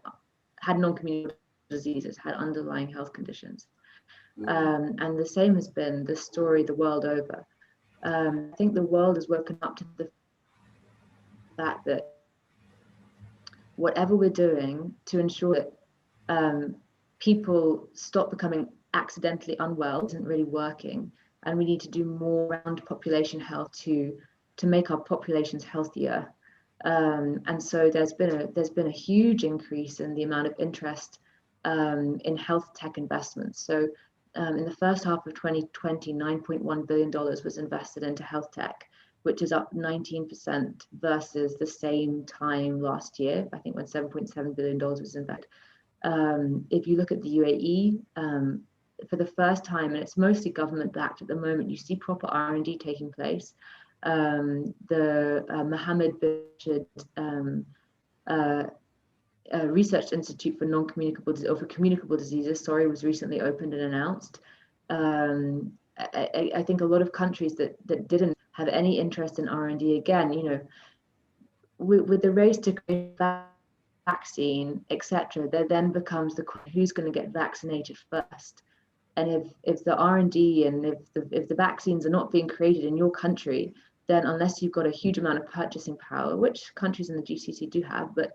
non-communicable diseases, had underlying health conditions. And the same has been the story the world over. I think the world has woken up to the fact that whatever we're doing to ensure that people stop becoming accidentally unwell isn't really working, and we need to do more around population health to make our populations healthier. And so there's been a huge increase in the amount of interest in health tech investments. So in the first half of 2020, $9.1 billion was invested into health tech, which is up 19% versus the same time last year, I think when $7.7 billion was invested. If you look at the UAE, for the first time, and it's mostly government backed at the moment, you see proper R&D taking place. The Mohammed bin Rashid Research Institute for non-communicable or for communicable diseases, was recently opened and announced. I think a lot of countries that didn't have any interest in R&D, again, you know, with the race to create vaccine, etc., there then becomes the question, who's going to get vaccinated first? And if the R&D and if the vaccines are not being created in your country, then unless you've got a huge amount of purchasing power, which countries in the GCC do have, but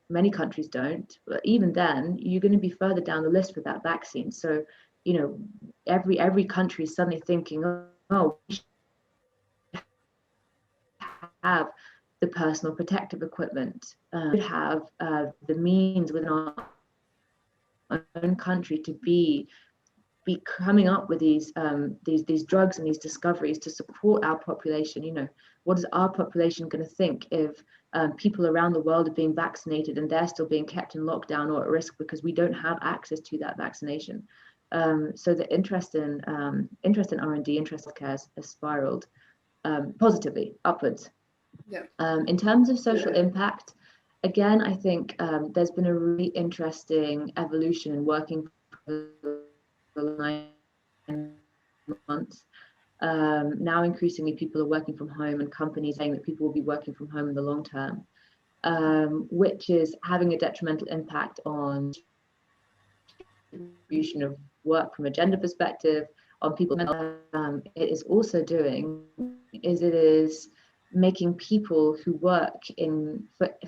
many countries don't, but even then you're going to be further down the list with that vaccine. So, you know, every country is suddenly thinking, oh, we should have the personal protective equipment, should have the means within our own country to be coming up with these drugs and these discoveries to support our population. You know, what is our population going to think if people around the world are being vaccinated and they're still being kept in lockdown or at risk because we don't have access to that vaccination? So the interest in R&D, interest in healthcare has spiraled positively upwards. Yeah. In terms of social impact, again, I think there's been a really interesting evolution in working for the 9 months. Now increasingly people are working from home, and companies saying that people will be working from home in the long term, which is having a detrimental impact on distribution of work from a gender perspective, on people. It is also doing is it is making people who work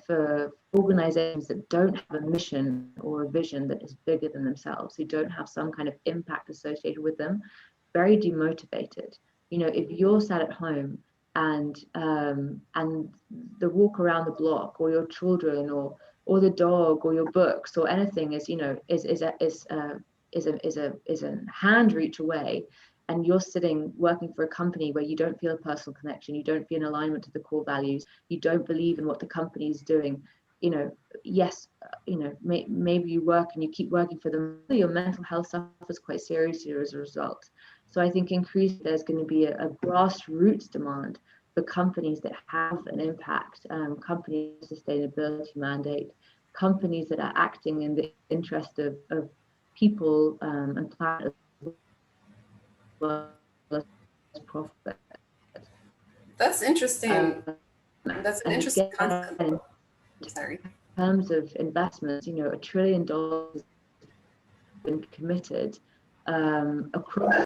for organizations that don't have a mission or a vision that is bigger than themselves, who don't have some kind of impact associated with them, very demotivated. You know, if you're sat at home and the walk around the block, or your children, or the dog, or your books, or anything is, you know, is a hand reach away, and you're sitting working for a company where you don't feel a personal connection, you don't feel an alignment to the core values, you don't believe in what the company is doing, you know, yes, you know, maybe you work and you keep working for them, your mental health suffers quite seriously as a result. So I think there's going to be a grassroots demand for companies that have an impact, companies with sustainability mandate, companies that are acting in the interest of people and planet as profit. That's interesting. That's an interesting concept. Sorry. In terms of investments, you know, $1 trillion has been committed across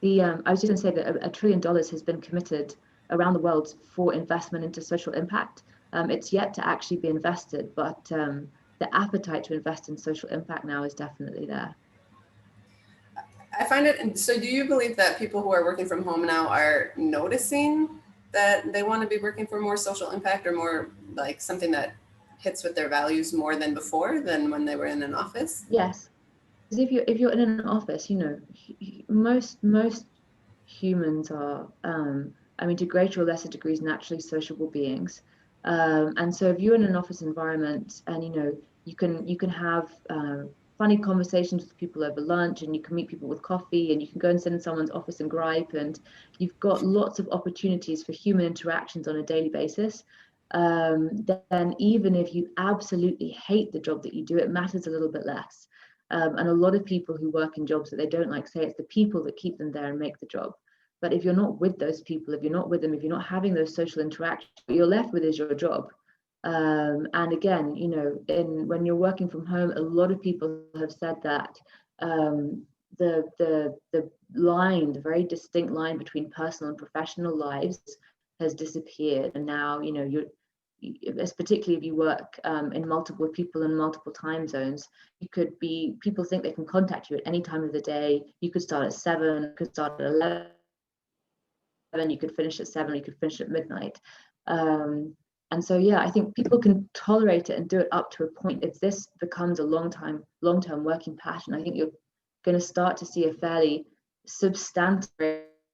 the. I was just going to say that $1 trillion has been committed around the world for investment into social impact. It's yet to actually be invested, but the appetite to invest in social impact now is definitely there. I find it, so do you believe that people who are working from home now are noticing that they want to be working for more social impact, or more like something that hits with their values more than before, than when they were in an office? Yes, because if you're in an office, you know, most humans are, I mean, to greater or lesser degrees, naturally sociable beings. And so if you're in an office environment and, you know, you can have funny conversations with people over lunch, and you can meet people with coffee, and you can go and sit in someone's office and gripe, and you've got lots of opportunities for human interactions on a daily basis, then even if you absolutely hate the job that you do, it matters a little bit less. And a lot of people who work in jobs that they don't like say it's the people that keep them there and make the job. But if you're not with those people, if you're not with them, if you're not having those social interactions, what you're left with is your job. And again, you know, when you're working from home, a lot of people have said that the line, the very distinct line between personal and professional lives has disappeared. And now, you know, particularly if you work in multiple people in multiple time zones, people think they can contact you at any time of the day. You could start at 7, you could start at 11, you could finish at 7, you could finish at midnight. And so, yeah, I think people can tolerate it and do it up to a point. If this becomes a long-term working pattern, I think you're going to start to see a fairly substantial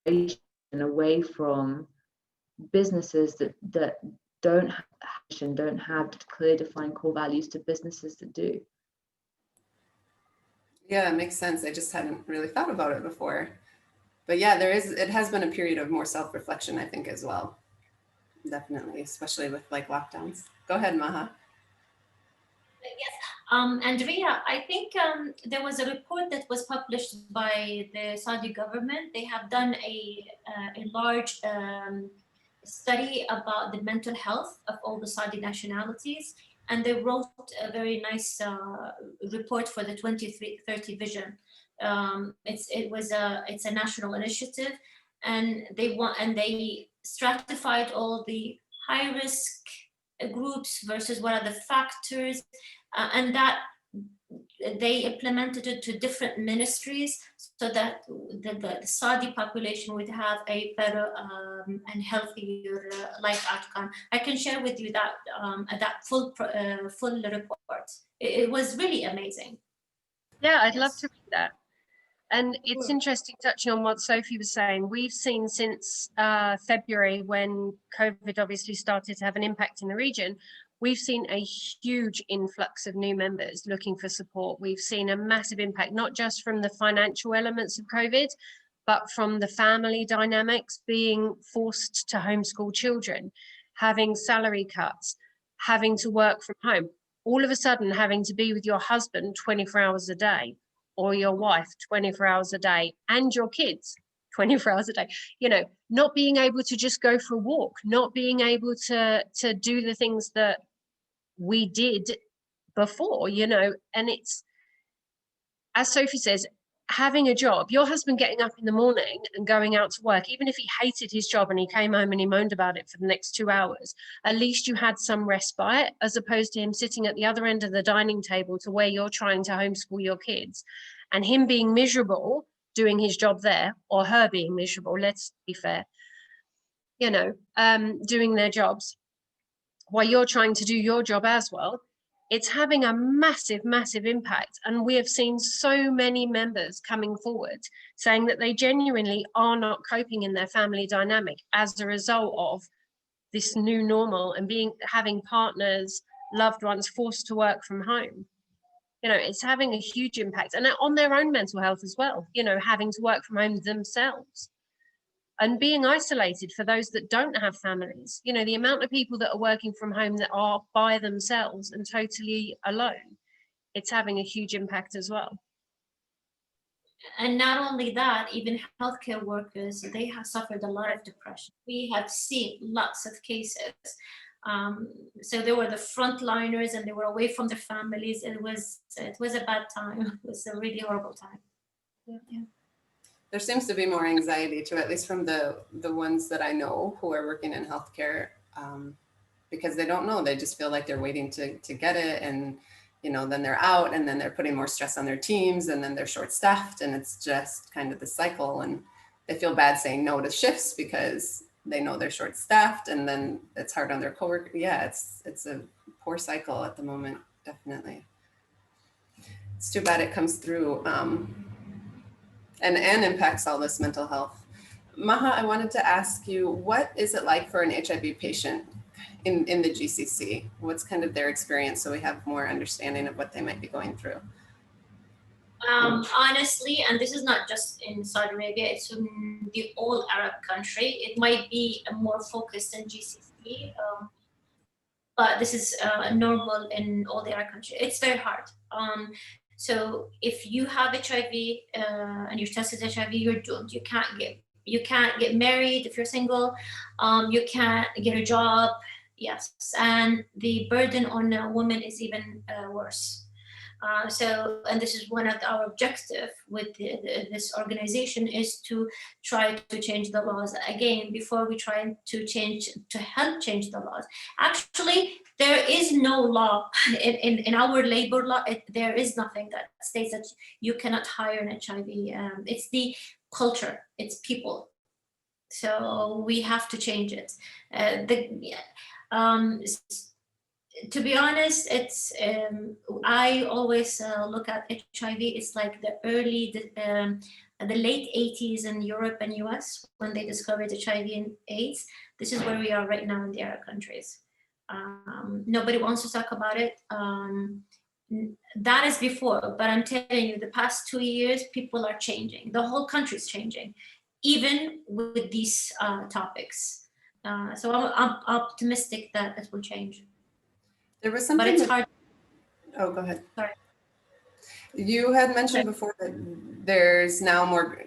transition away from businesses that don't have clear defined core values to businesses that do. Yeah, it makes sense. I just hadn't really thought about it before. But yeah, it has been a period of more self-reflection, I think, as well. Definitely, especially with like lockdowns. Go ahead, Maha. Yes, Andrea, I think there was a report that was published by the Saudi government. They have done a large study about the mental health of all the Saudi nationalities, and they wrote a very nice report for the 2030 vision. It's a national initiative, and they stratified all the high risk groups versus what are the factors, and that they implemented it to different ministries so that the Saudi population would have a better and healthier life outcome. I can share with you that full report. It was really amazing. Yeah, I'd love to read that. And it's interesting, touching on what Sophie was saying, we've seen since February, when COVID obviously started to have an impact in the region, we've seen a huge influx of new members looking for support. We've seen a massive impact, not just from the financial elements of COVID, but from the family dynamics, being forced to homeschool children, having salary cuts, having to work from home, all of a sudden having to be with your husband 24 hours a day, or your wife 24 hours a day, and your kids 24 hours a day, you know, not being able to just go for a walk, not being able to do the things that we did before, you know. And it's, as Sophie says, having a job, your husband getting up in the morning and going out to work, even if he hated his job and he came home and he moaned about it for the next 2 hours, at least you had some respite, as opposed to him sitting at the other end of the dining table to where you're trying to homeschool your kids, and him being miserable doing his job there, or her being miserable, let's be fair, you know, doing their jobs while you're trying to do your job as well. It's having a massive, massive impact. And we have seen so many members coming forward saying that they genuinely are not coping in their family dynamic as a result of this new normal, and having partners, loved ones forced to work from home. You know, it's having a huge impact, and on their own mental health as well, you know, having to work from home themselves and being isolated for those that don't have families. You know, the amount of people that are working from home that are by themselves and totally alone, it's having a huge impact as well. And not only that, even healthcare workers, they have suffered a lot of depression. We have seen lots of cases. So they were the frontliners and they were away from their families. It was a bad time. It was a really horrible time. Yeah. There seems to be more anxiety too, at least from the ones that I know who are working in healthcare, because they don't know. They just feel like they're waiting to get it, and you know, then they're out, and then they're putting more stress on their teams, and then they're short-staffed, and it's just kind of the cycle. And they feel bad saying no to shifts because they know they're short-staffed, and then it's hard on their coworker. Yeah, it's a poor cycle at the moment, definitely. It's too bad it comes through and impacts all this mental health. Maha, I wanted to ask you, what is it like for an HIV patient in the GCC? What's kind of their experience so we have more understanding of what they might be going through? Honestly, and this is not just in Saudi Arabia, it's in the all Arab country. It might be more focused in GCC, but this is normal in all the Arab countries. It's very hard. So if you have HIV and you're tested HIV, you're doomed. You can't get married if you're single. You can't get a job. Yes, and the burden on a woman is even worse. And this is one of our objective with this organization, is to try to change the laws. Again, before we try to help change the laws. Actually, there is no law in our labor law. There is nothing that states that you cannot hire an HIV. It's the culture, it's people. So we have to change it. To be honest, it's I always look at HIV. It's like the late 80s in Europe and US when they discovered HIV and AIDS. This is where we are right now in the Arab countries. Nobody wants to talk about it. That is before, but I'm telling you, the past 2 years, people are changing. The whole country is changing, even with these topics. So I'm optimistic that it will change. There was something, but it's hard. Oh, go ahead. Sorry. You had mentioned before that there's now more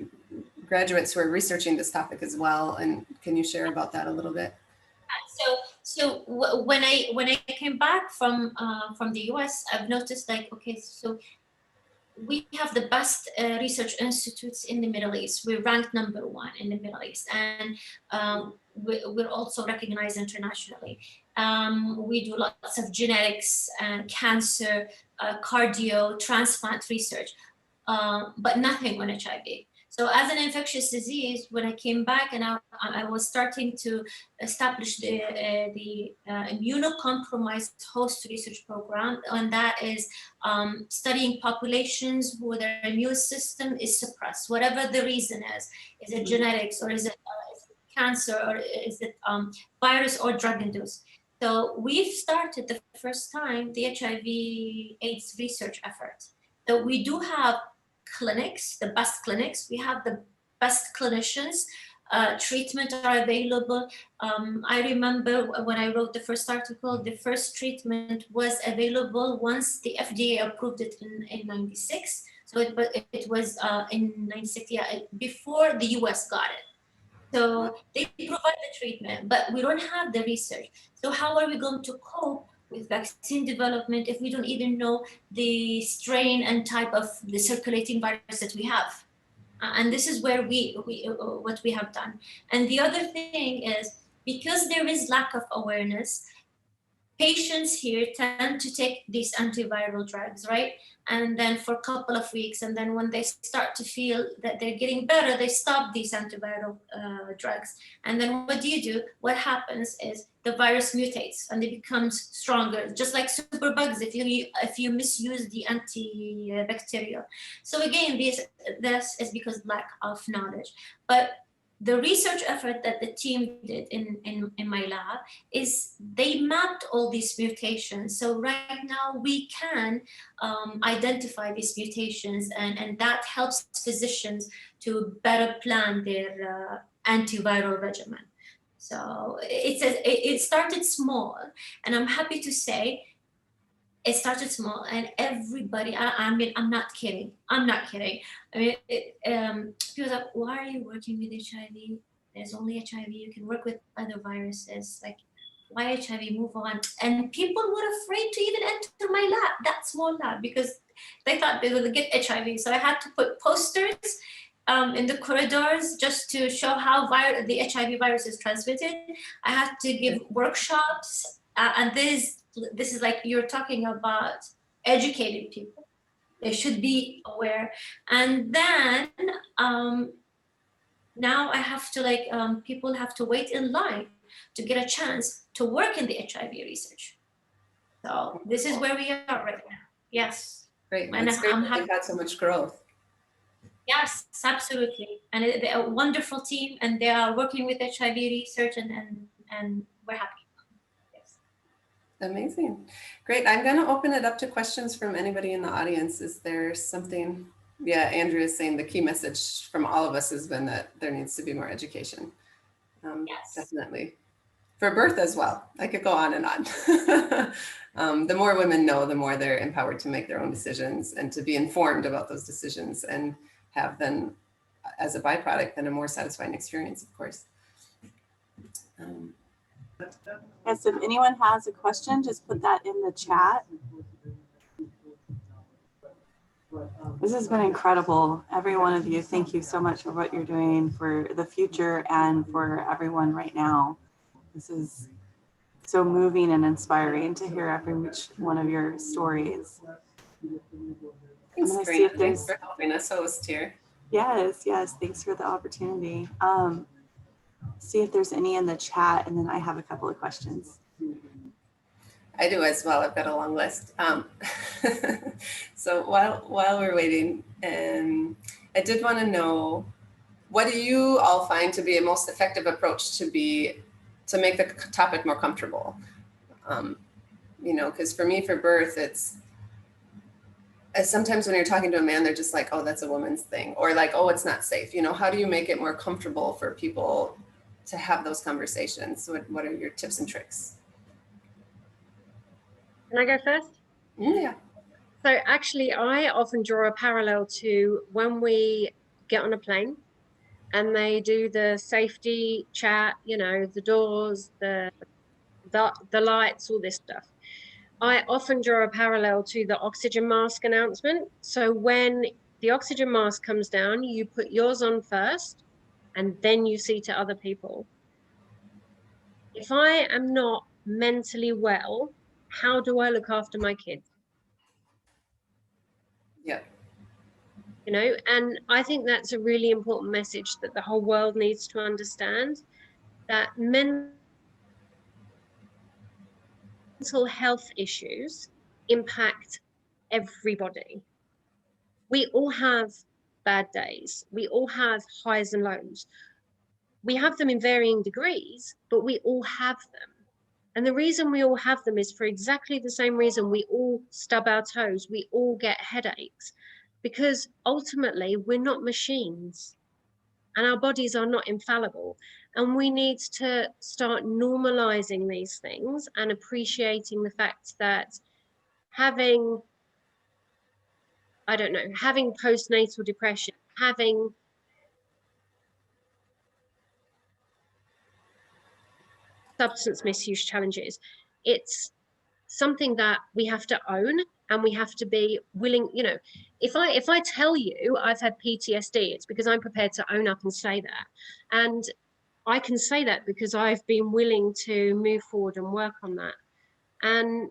graduates who are researching this topic as well. And can you share about that a little bit? So when I came back from the US, I've noticed, like, okay, so we have the best research institutes in the Middle East. We're ranked #1 in the Middle East, and we're also recognized internationally. We do lots of genetics and cancer, cardio, transplant research, but nothing on HIV. So as an infectious disease, when I came back and I was starting to establish the immunocompromised host research program, and that is studying populations who their immune system is suppressed, whatever the reason is. Is it genetics, or is it cancer, or is it virus or drug induced? So we've started the first time the HIV/AIDS research effort. So we do have clinics, the best clinics. We have the best clinicians. Treatment are available. I remember when I wrote the first article, the first treatment was available once the FDA approved it in 96. So it was in 96, yeah, before the US got it. So they provide the treatment, but we don't have the research. So how are we going to cope with vaccine development if we don't even know the strain and type of the circulating virus that we have? And this is where what we have done. And the other thing is, because there is lack of awareness, patients here tend to take these antiviral drugs, right? And then for a couple of weeks, and then when they start to feel that they're getting better, they stop these antiviral drugs. And then what do? What happens is the virus mutates and it becomes stronger, just like superbugs if you misuse the antibacterial. So again, this is because lack of knowledge. But the research effort that the team did in my lab is they mapped all these mutations. So right now we can identify these mutations, and that helps physicians to better plan their antiviral regimen. So it started small, and I'm happy to say it started small, and everybody, I mean, I'm not kidding. I mean, people are like, why are you working with HIV? There's only HIV. You can work with other viruses. Like, why HIV? Move on. And people were afraid to even enter my lab, that small lab, because they thought they would get HIV. So I had to put posters in the corridors just to show how the HIV virus is transmitted. I had to give workshops, and this is like you're talking about educating people. They should be aware. And then now I have to people have to wait in line to get a chance to work in the HIV research. So this is where we are right now. Yes. Great. And It's great I'm that happy. you've had so much growth. Yes, absolutely. And they're a wonderful team, and they are working with HIV research, and we're happy. Yes. Amazing. Great. I'm going to open it up to questions from anybody in the audience. Is there something? Yeah, Andrea is saying the key message from all of us has been that there needs to be more education. Yes. Definitely. For birth as well. I could go on and on. The more women know, the more they're empowered to make their own decisions and to be informed about those decisions and have then, as a byproduct, then a more satisfying experience, of course. Yes, if anyone has a question, just put that in the chat. This has been incredible. Every one of you, thank you so much for what you're doing for the future and for everyone right now. This is so moving and inspiring to hear every one of your stories. Thanks, I'm gonna see if Karina. there's- Thanks for helping us host here. Yes, thanks for the opportunity. See if there's any in the chat, and then I have a couple of questions. I do as well. I've got a long list. So while we're waiting, I did want to know, what do you all find to be a most effective approach to make the topic more comfortable? You know, because for me, for birth, it's sometimes when you're talking to a man, they're just like, oh, that's a woman's thing, or like, oh, it's not safe. You know, how do you make it more comfortable for people to have those conversations? What are your tips and tricks? Can I go first? Yeah. So actually, I often draw a parallel to when we get on a plane and they do the safety chat, you know, the doors, the lights, all this stuff. I often draw a parallel to the oxygen mask announcement. So when the oxygen mask comes down, you put yours on first, and then you see to other people. If I am not mentally well, how do I look after my kids? Yeah. You know, and I think that's a really important message that the whole world needs to understand, that mental health issues impact everybody. We all have bad days. We all have highs and lows. We have them in varying degrees, but we all have them. And the reason we all have them is for exactly the same reason we all stub our toes, we all get headaches, because ultimately we're not machines and our bodies are not infallible. And we need to start normalizing these things and appreciating the fact that having, I don't know, having postnatal depression, having substance misuse challenges, it's something that we have to own, and we have to be willing. You know, if I tell you I've had PTSD, it's because I'm prepared to own up and say that. And I can say that because I've been willing to move forward and work on that. And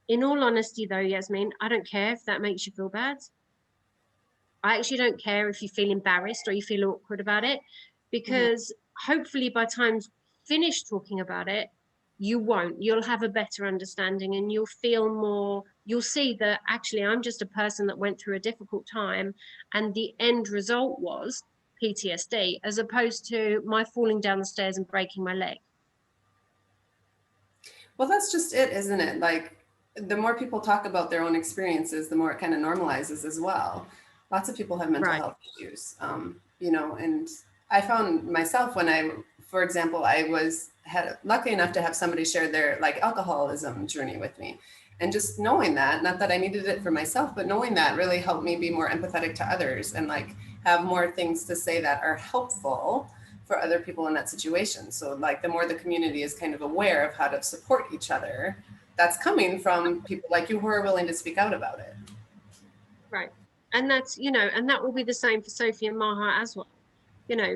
in all honesty though, Yasmin, I don't care if that makes you feel bad. I actually don't care if you feel embarrassed or you feel awkward about it, because hopefully by the time finish talking about it, you won't. You'll have a better understanding, and you'll feel more, you'll see that actually I'm just a person that went through a difficult time, and the end result was PTSD, as opposed to my falling down the stairs and breaking my leg. Well, that's just it, isn't it? Like, the more people talk about their own experiences, the more it kind of normalizes as well. Lots of people have mental health issues, you know, and I found myself when for example, had lucky enough to have somebody share their like alcoholism journey with me. And just knowing that, not that I needed it for myself, but knowing that really helped me be more empathetic to others and like have more things to say that are helpful for other people in that situation. So like the more the community is kind of aware of how to support each other, that's coming from people like you who are willing to speak out about it. Right. And that's, you know, and that will be the same for Sophie and Maha as well. You know,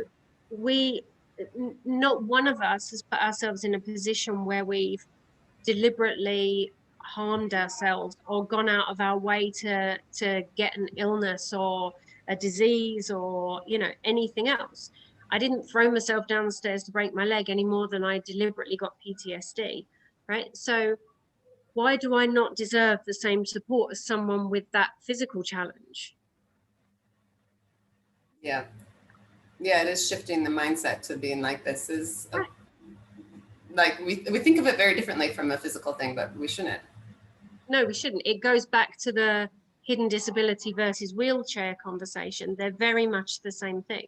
not one of us has put ourselves in a position where we've deliberately harmed ourselves or gone out of our way to get an illness or a disease or, you know, anything else. I didn't throw myself down the stairs to break my leg any more than I deliberately got PTSD, right? So why do I not deserve the same support as someone with that physical challenge? Yeah. Yeah, it is shifting the mindset to being like, this is like, we think of it very differently from a physical thing, but we shouldn't. No, we shouldn't. It goes back to the hidden disability versus wheelchair conversation. They're very much the same thing.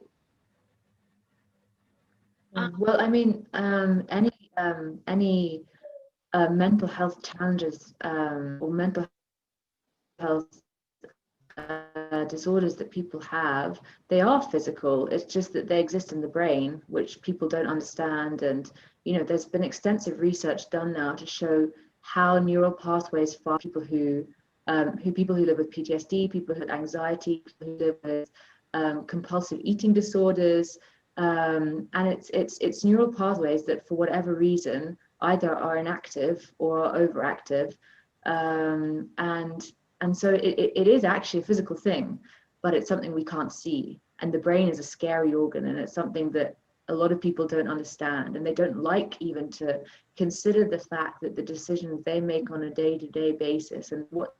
Well, I mean, any mental health challenges or mental health disorders that people have, they are physical. It's just that they exist in the brain, which people don't understand. And there's been extensive research done now to show how neural pathways for people who live with PTSD, people who have anxiety, people who live with compulsive eating disorders, and it's neural pathways that, for whatever reason, either are inactive or are overactive, and so it is actually a physical thing, but it's something we can't see. And the brain is a scary organ, and it's something that a lot of people don't understand, and they don't like even to consider the fact that the decisions they make on a day-to-day basis and what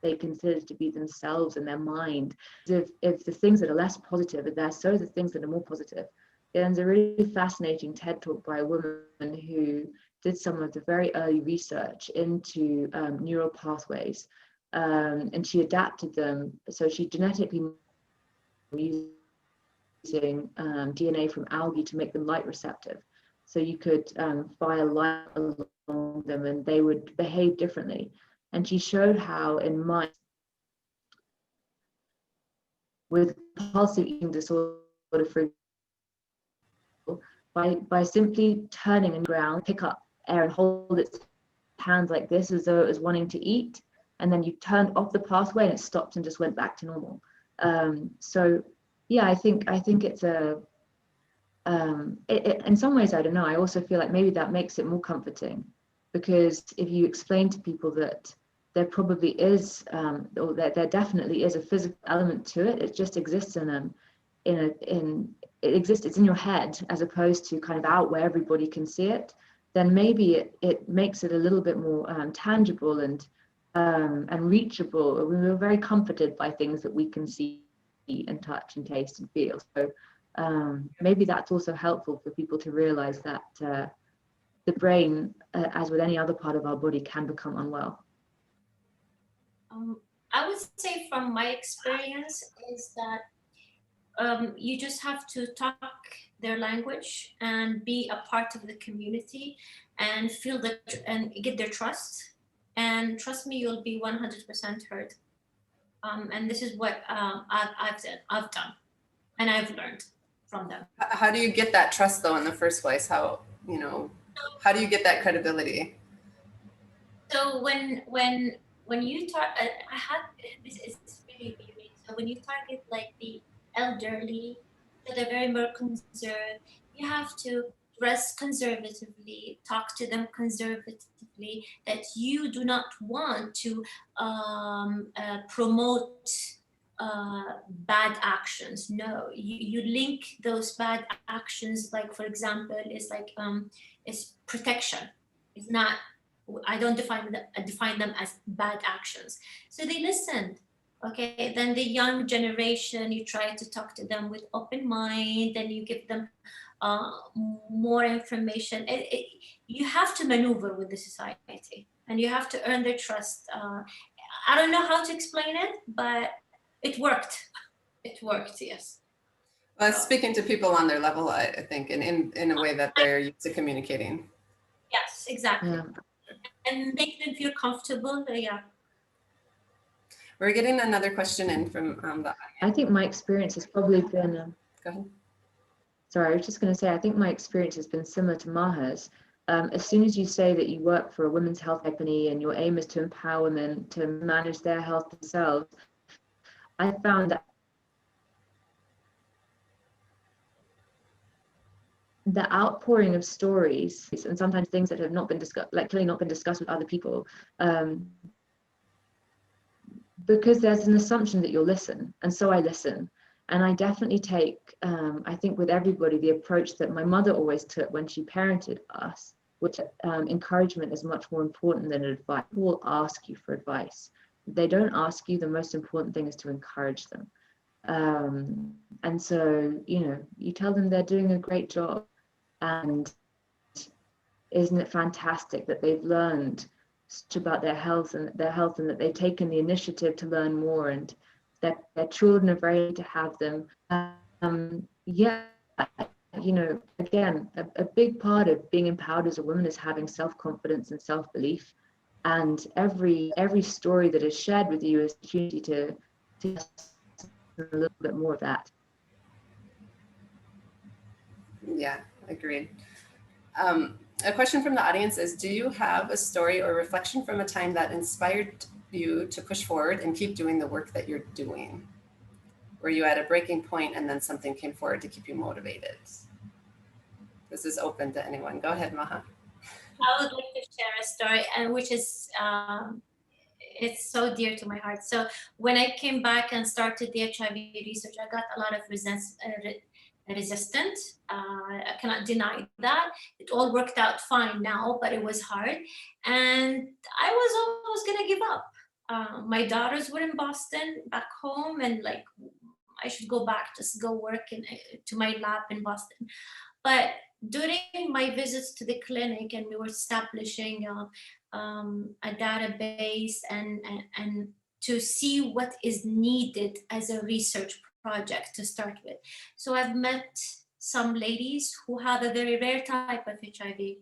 they consider to be themselves and their mind, if the things that are less positive are there, so the things that are more positive. There's a really fascinating TED talk by a woman who did some of the very early research into neural pathways, and she adapted them. So she genetically using DNA from algae to make them light receptive. So you could fire light along them and they would behave differently. And she showed how in mice with compulsive eating disorder, for by simply turning on the ground, pick up air and hold its hands like this as though it was wanting to eat, and then you turned off the pathway and it stopped and just went back to normal. So yeah, I think it's a in some ways, I don't know, I also feel like maybe that makes it more comforting, because if you explain to people that there probably is or that there definitely is a physical element to it, it just exists it's in your head as opposed to kind of out where everybody can see it, then maybe it makes it a little bit more tangible and reachable. We're very comforted by things that we can see and touch and taste and feel. So maybe that's also helpful for people to realize that the brain, as with any other part of our body, can become unwell. I would say from my experience is that you just have to talk their language and be a part of the community and feel that and get their trust. And trust me, you'll be 100% heard. And this is what I've done, and I've learned from them. How do you get that trust though in the first place? How do you get that credibility? So when you talk, this is really unique. So when you target like the elderly, so they're very more conserved, you have to dress conservatively, talk to them conservatively, that you do not want to promote bad actions. No, you link those bad actions, like for example, is protection. It's not, I don't define them as bad actions. So they listened. Okay, then the young generation, you try to talk to them with open mind, and you give them more information. You have to maneuver with the society, and you have to earn their trust. I don't know how to explain it, but it worked. It worked, yes. Well, speaking to people on their level, I think, and in a way that they're used to communicating. Yes, exactly. Yeah. And make them feel comfortable. Yeah. We're getting another question in from the. I think my experience has probably been. Go ahead. Sorry, I was just going to say, I think my experience has been similar to Maha's. As soon as you say that you work for a women's health company and your aim is to empower women to manage their health themselves, I found that the outpouring of stories, and sometimes things that have not been discussed, like clearly not been discussed with other people, because there's an assumption that you'll listen, and so I listen. And I definitely take, I think with everybody, the approach that my mother always took when she parented us, which encouragement is much more important than advice. People will ask you for advice. they don't ask you. The most important thing is to encourage them. And so, you know, you tell them they're doing a great job, and isn't it fantastic that they've learned such about their health and that they've taken the initiative to learn more, and that their children are very happy to have them. Yeah, you know, again, a big part of being empowered as a woman is having self-confidence and self-belief. And every story that is shared with you is an opportunity to a little bit more of that. Yeah, agreed. A question from the audience is, do you have a story or reflection from a time that inspired you to push forward and keep doing the work that you're doing? Were you at a breaking point and then something came forward to keep you motivated? This is open to anyone. Go ahead, Maha. I would like to share a story, and which is it's so dear to my heart. So when I came back and started the HIV research, I got a lot of resistant. I cannot deny that. It all worked out fine now, but it was hard, and I was almost gonna give up. My daughters were in Boston, back home, and like I should go back, just go work to my lab in Boston. But during my visits to the clinic, and we were establishing a database and to see what is needed as a research project to start with. So I've met some ladies who have a very rare type of HIV.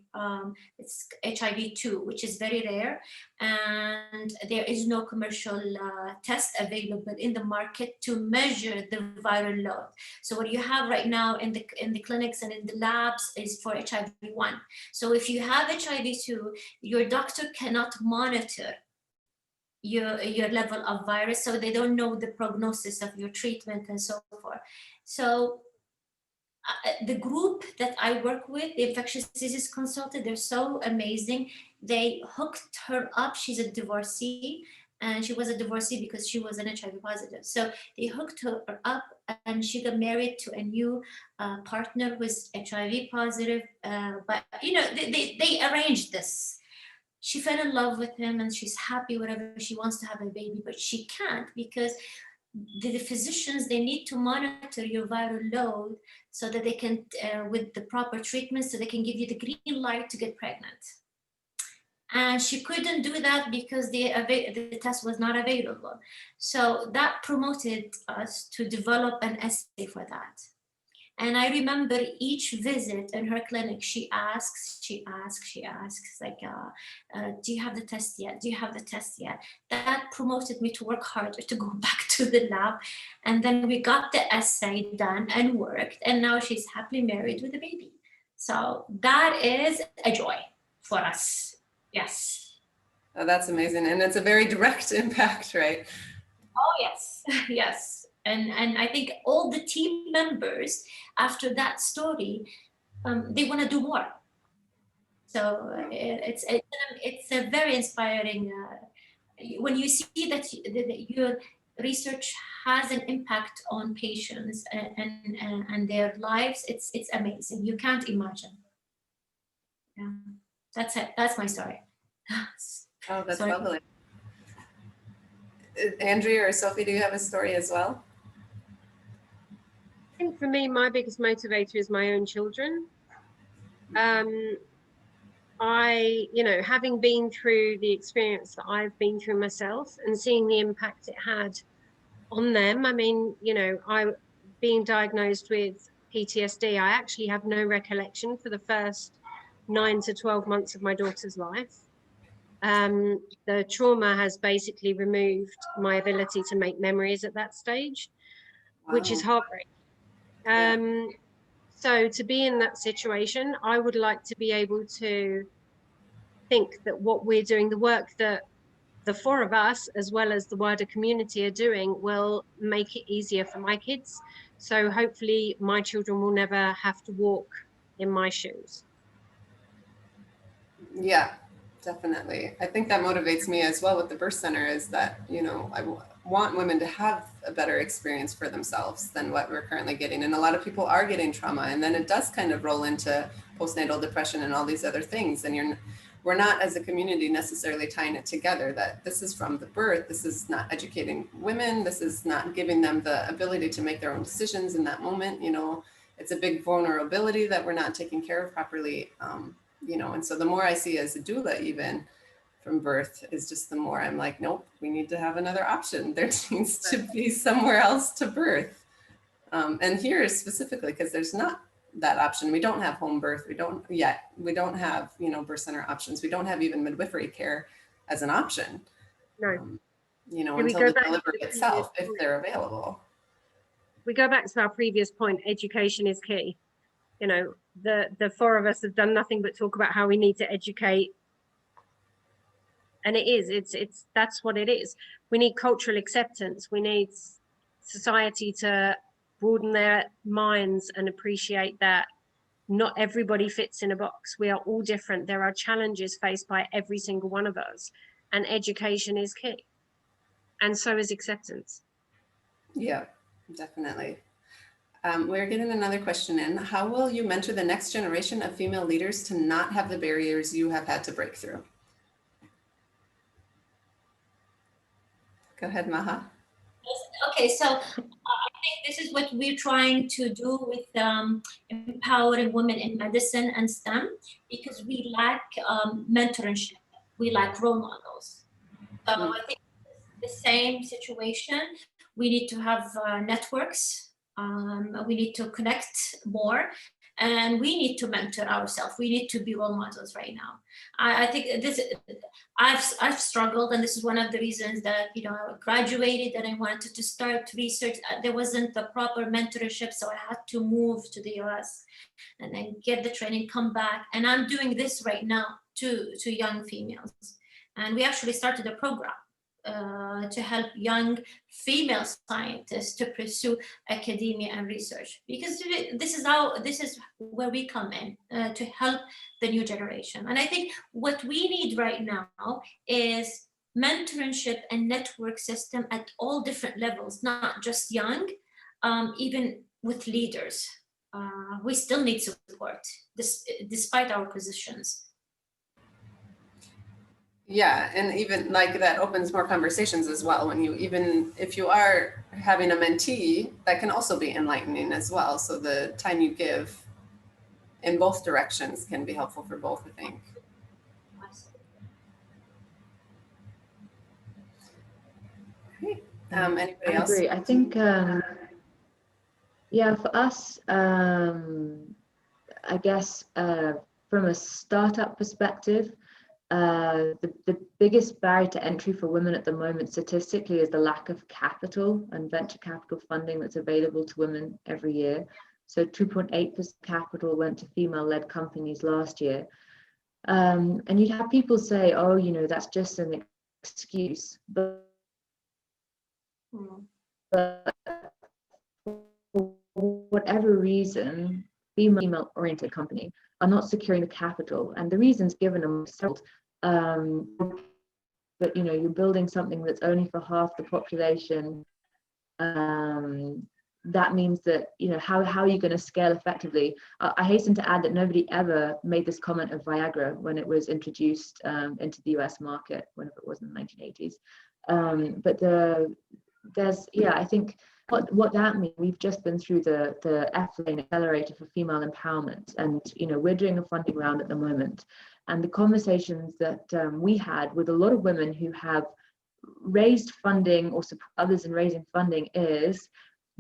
It's HIV-2, which is very rare, and there is no commercial test available in the market to measure the viral load. So what you have right now in the clinics and in the labs is for HIV-1. So if you have HIV-2, your doctor cannot monitor your level of virus, so they don't know the prognosis of your treatment and so forth. So the group that I work with, the infectious disease consultant, they're so amazing. They hooked her up. She's a divorcee, and she was a divorcee because she was an HIV positive. So they hooked her up, and she got married to a new partner who is HIV positive. But you know, they arranged this. She fell in love with him, and she's happy whatever. She wants to have a baby, but she can't because the physicians, they need to monitor your viral load so that they can, with the proper treatment, so they can give you the green light to get pregnant. And she couldn't do that because the test was not available. So that promoted us to develop an assay for that. And I remember each visit in her clinic, she asks, like, do you have the test yet? Do you have the test yet? That promoted me to work harder, to go back to the lab. And then we got the assay done and worked. And now she's happily married with a baby. So that is a joy for us. Yes. Oh, that's amazing. And it's a very direct impact, right? Oh, yes. Yes. And I think all the team members, after that story, they want to do more. So it's a very inspiring, when you see that your research has an impact on patients and their lives, it's amazing. You can't imagine. Yeah, that's it. That's my story. Oh, that's Sorry. lovely. Andrea or Sophie, do you have a story as well? I think for me, my biggest motivator is my own children. You know, having been through the experience that I've been through myself and seeing the impact it had on them. I mean, you know, being diagnosed with PTSD, I actually have no recollection for the first 9 to 12 months of my daughter's life. The trauma has basically removed my ability to make memories at that stage, which is heartbreaking. So to be in that situation, I would like to be able to think that what we're doing, the work that the four of us, as well as the wider community, are doing, will make it easier for my kids. So hopefully my children will never have to walk in my shoes. Yeah, definitely. I think that motivates me as well with the birth center, is that, you know, I want women to have a better experience for themselves than what we're currently getting. And a lot of people are getting trauma, and then it does kind of roll into postnatal depression and all these other things. And we're not as a community necessarily tying it together, that this is from the birth, this is not educating women, this is not giving them the ability to make their own decisions in that moment. You know, it's a big vulnerability that we're not taking care of properly. You know, and so the more I see as a doula, even from birth, is just the more I'm like, nope, we need to have another option. There needs to be somewhere else to birth. And here specifically, because there's not that option. We don't have home birth. We don't have, you know, birth center options. We don't have even midwifery care as an option. No. You know, Can we until go the back to delivery the itself, previous if they're available. We go back to our previous point, education is key. You know, the four of us have done nothing but talk about how we need to educate. And that's what it is. We need cultural acceptance. We need society to broaden their minds and appreciate that not everybody fits in a box. We are all different. There are challenges faced by every single one of us, and education is key. And so is acceptance. Yeah, definitely. We're getting another question in. How will you mentor the next generation of female leaders to not have the barriers you have had to break through? Go ahead, Maha. Okay, so I think this is what we're trying to do with empowering women in medicine and STEM, because we lack mentorship, we lack role models. So I think it's the same situation. We need to have networks. We need to connect more, and we need to mentor ourselves. We need to be role models right now. I think this. I've struggled, and this is one of the reasons that, you know, I graduated and I wanted to start research. There wasn't the proper mentorship, so I had to move to the US and then get the training, come back, and I'm doing this right now to young females. And we actually started a program to help young female scientists to pursue academia and research, because this is where we come in to help the new generation. And I think what we need right now is mentorship and network system at all different levels, not just young, even with leaders. We still need support despite our positions. Yeah, and even like that opens more conversations as well. When you, even if you are having a mentee, that can also be enlightening as well. So the time you give in both directions can be helpful for both, I think. Great. Anybody I else? agree. I think, yeah, for us, I guess from a startup perspective, the biggest barrier to entry for women at the moment statistically is the lack of capital and venture capital funding that's available to women every year. So 2.8% capital went to female-led companies last year. And you'd have people say, oh, you know, that's just an excuse. But for whatever reason, female-oriented company are not securing the capital, and the reasons given are several. But you know, you're building something that's only for half the population. That means that, you know, how are you going to scale effectively? I hasten to add that nobody ever made this comment of Viagra when it was introduced into the US market, whenever it was in the 1980s. But there's, yeah, I think what that means, we've just been through the FLANE accelerator for female empowerment, and you know, we're doing a funding round at the moment, and the conversations that we had with a lot of women who have raised funding or support others in raising funding is,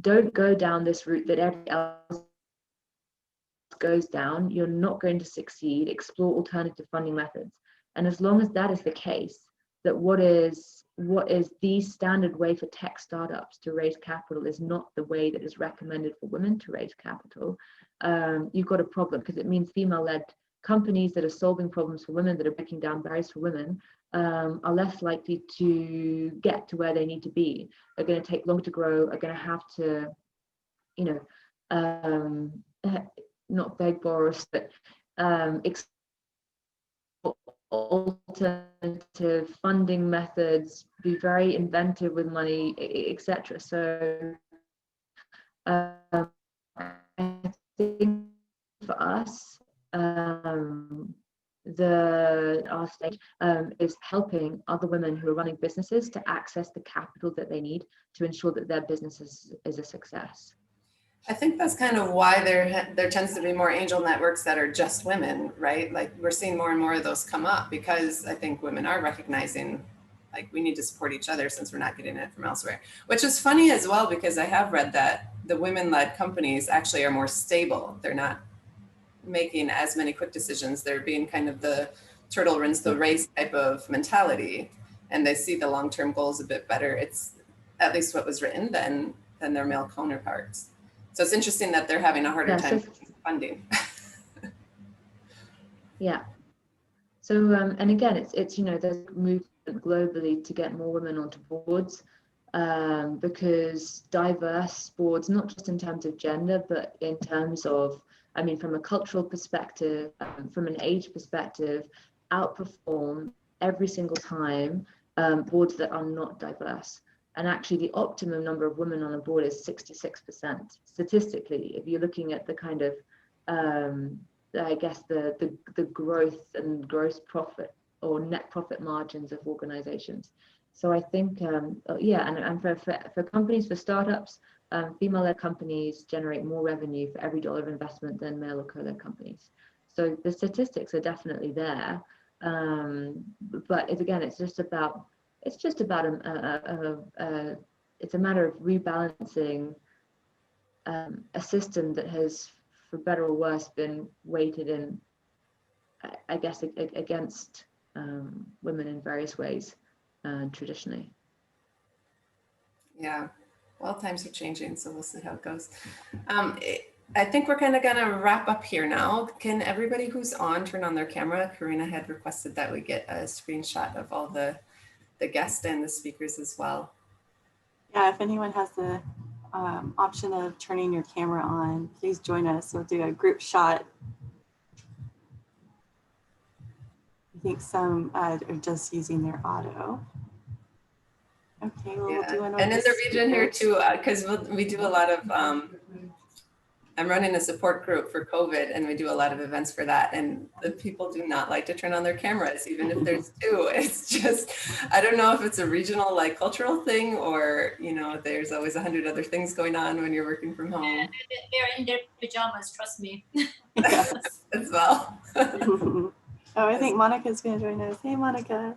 don't go down this route that everybody else goes down. You're not going to succeed. Explore alternative funding methods. And as long as that is the case, that what is the standard way for tech startups to raise capital is not the way that is recommended for women to raise capital, you've got a problem, because it means female-led companies that are solving problems for women, that are breaking down barriers for women, are less likely to get to where they need to be. They're going to take longer to grow, are going to have to, you know, not beg, borrow, but alternative funding methods, be very inventive with money, etc. So I think for us, our stage is helping other women who are running businesses to access the capital that they need to ensure that their business is a success. I think that's kind of why there tends to be more angel networks that are just women, right? Like we're seeing more and more of those come up because I think women are recognizing like we need to support each other since we're not getting it from elsewhere, which is funny as well, because I have read that the women-led companies actually are more stable. They're not making as many quick decisions. They're being kind of the turtle runs the race type of mentality, and they see the long-term goals a bit better. It's at least what was written than their male counterparts. So it's interesting that they're having a harder time funding. Yeah. So and again, it's there's a movement globally to get more women onto boards, because diverse boards, not just in terms of gender, but in terms of, I mean, from a cultural perspective, from an age perspective, outperform every single time boards that are not diverse. And actually the optimum number of women on a board is 66%. Statistically, if you're looking at the kind of, I guess the growth and gross profit or net profit margins of organizations. So I think, yeah, and for companies, for startups, female-led companies generate more revenue for every dollar of investment than male or co-led companies. So the statistics are definitely there. But again, it's a matter of rebalancing a system that has, for better or worse, been weighted in, I guess, against women in various ways traditionally. Yeah, well, times are changing, so we'll see how it goes. I think we're kind of gonna wrap up here now. Can everybody who's on turn on their camera? Karina had requested that we get a screenshot of all the guests and the speakers as well. Yeah, if anyone has the option of turning your camera on, please join us. We'll do a group shot. I think some are just using their auto. Okay, well, Yeah. we'll do one. And in the region here too, because we do a lot of, I'm running a support group for COVID, and we do a lot of events for that. And the people do not like to turn on their cameras, even if there's two. It's just, I don't know if it's a regional, like, cultural thing, or, there's always 100 other things going on when you're working from home. Yeah, they're in their pajamas, trust me. As well. Oh, I think Monica's going to join us. Hey, Monica.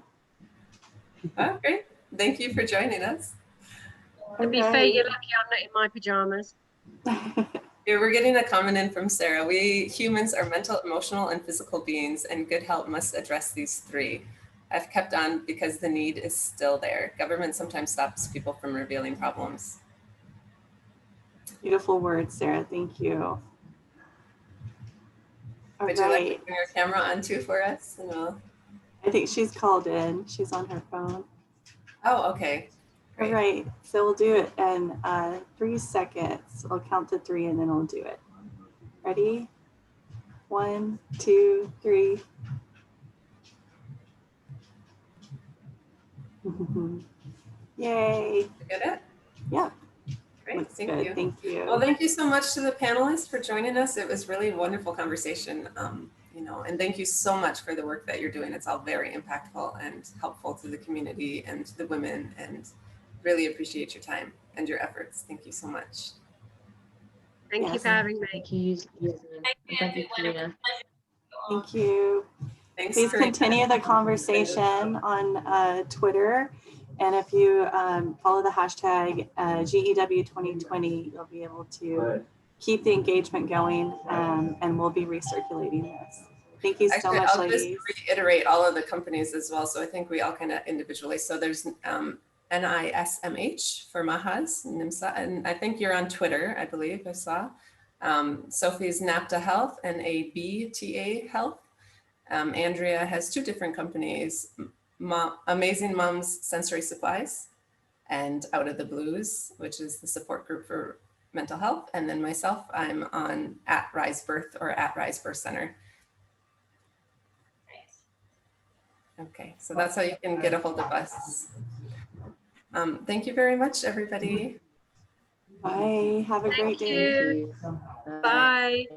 Oh, great. Thank you for joining us. To be fair, you're lucky I'm not in my pajamas. Here, we're getting a comment in from Sarah. We humans are mental, emotional, and physical beings, and good health must address these three. I've kept on because the need is still there. Government sometimes stops people from revealing problems. Beautiful words, Sarah. Thank you. All Would you like to bring your camera on too for us? I think she's called in. She's on her phone. Oh, okay. Great. All right, so we'll do it in 3 seconds. I'll count to 3 and then I'll do it. Ready? 1, 2, 3. Yay. You get it? Yeah. Great, Looks thank good. you. Thank you. Well, thank you so much to the panelists for joining us. It was really a wonderful conversation, and thank you so much for the work that you're doing. It's all very impactful and helpful to the community and to the women, and really appreciate your time and your efforts. Thank you so much. Thank you for having me. Thank you. Thank you, Karina. Thank you. Thanks. Please Karina. continue the conversation on Twitter. And if you follow the hashtag GEW2020, you'll be able to keep the engagement going, and we'll be recirculating this. Thank you so much, ladies. I'll just reiterate all of the companies as well. So I think we all kind of individually. So there's NISMH for Mahas, NIMSA, and I think you're on Twitter, I believe I saw. Sophie's Nabta Health, NABTA Health. Andrea has 2 different companies, Amazing Moms Sensory Supplies and Out of the Blues, which is the support group for mental health. And then myself, I'm on @RiseBirth or @RiseBirth Center. Okay, so that's how you can get a hold of us. Thank you very much, everybody. Bye. Have a great day. Thank you. Bye.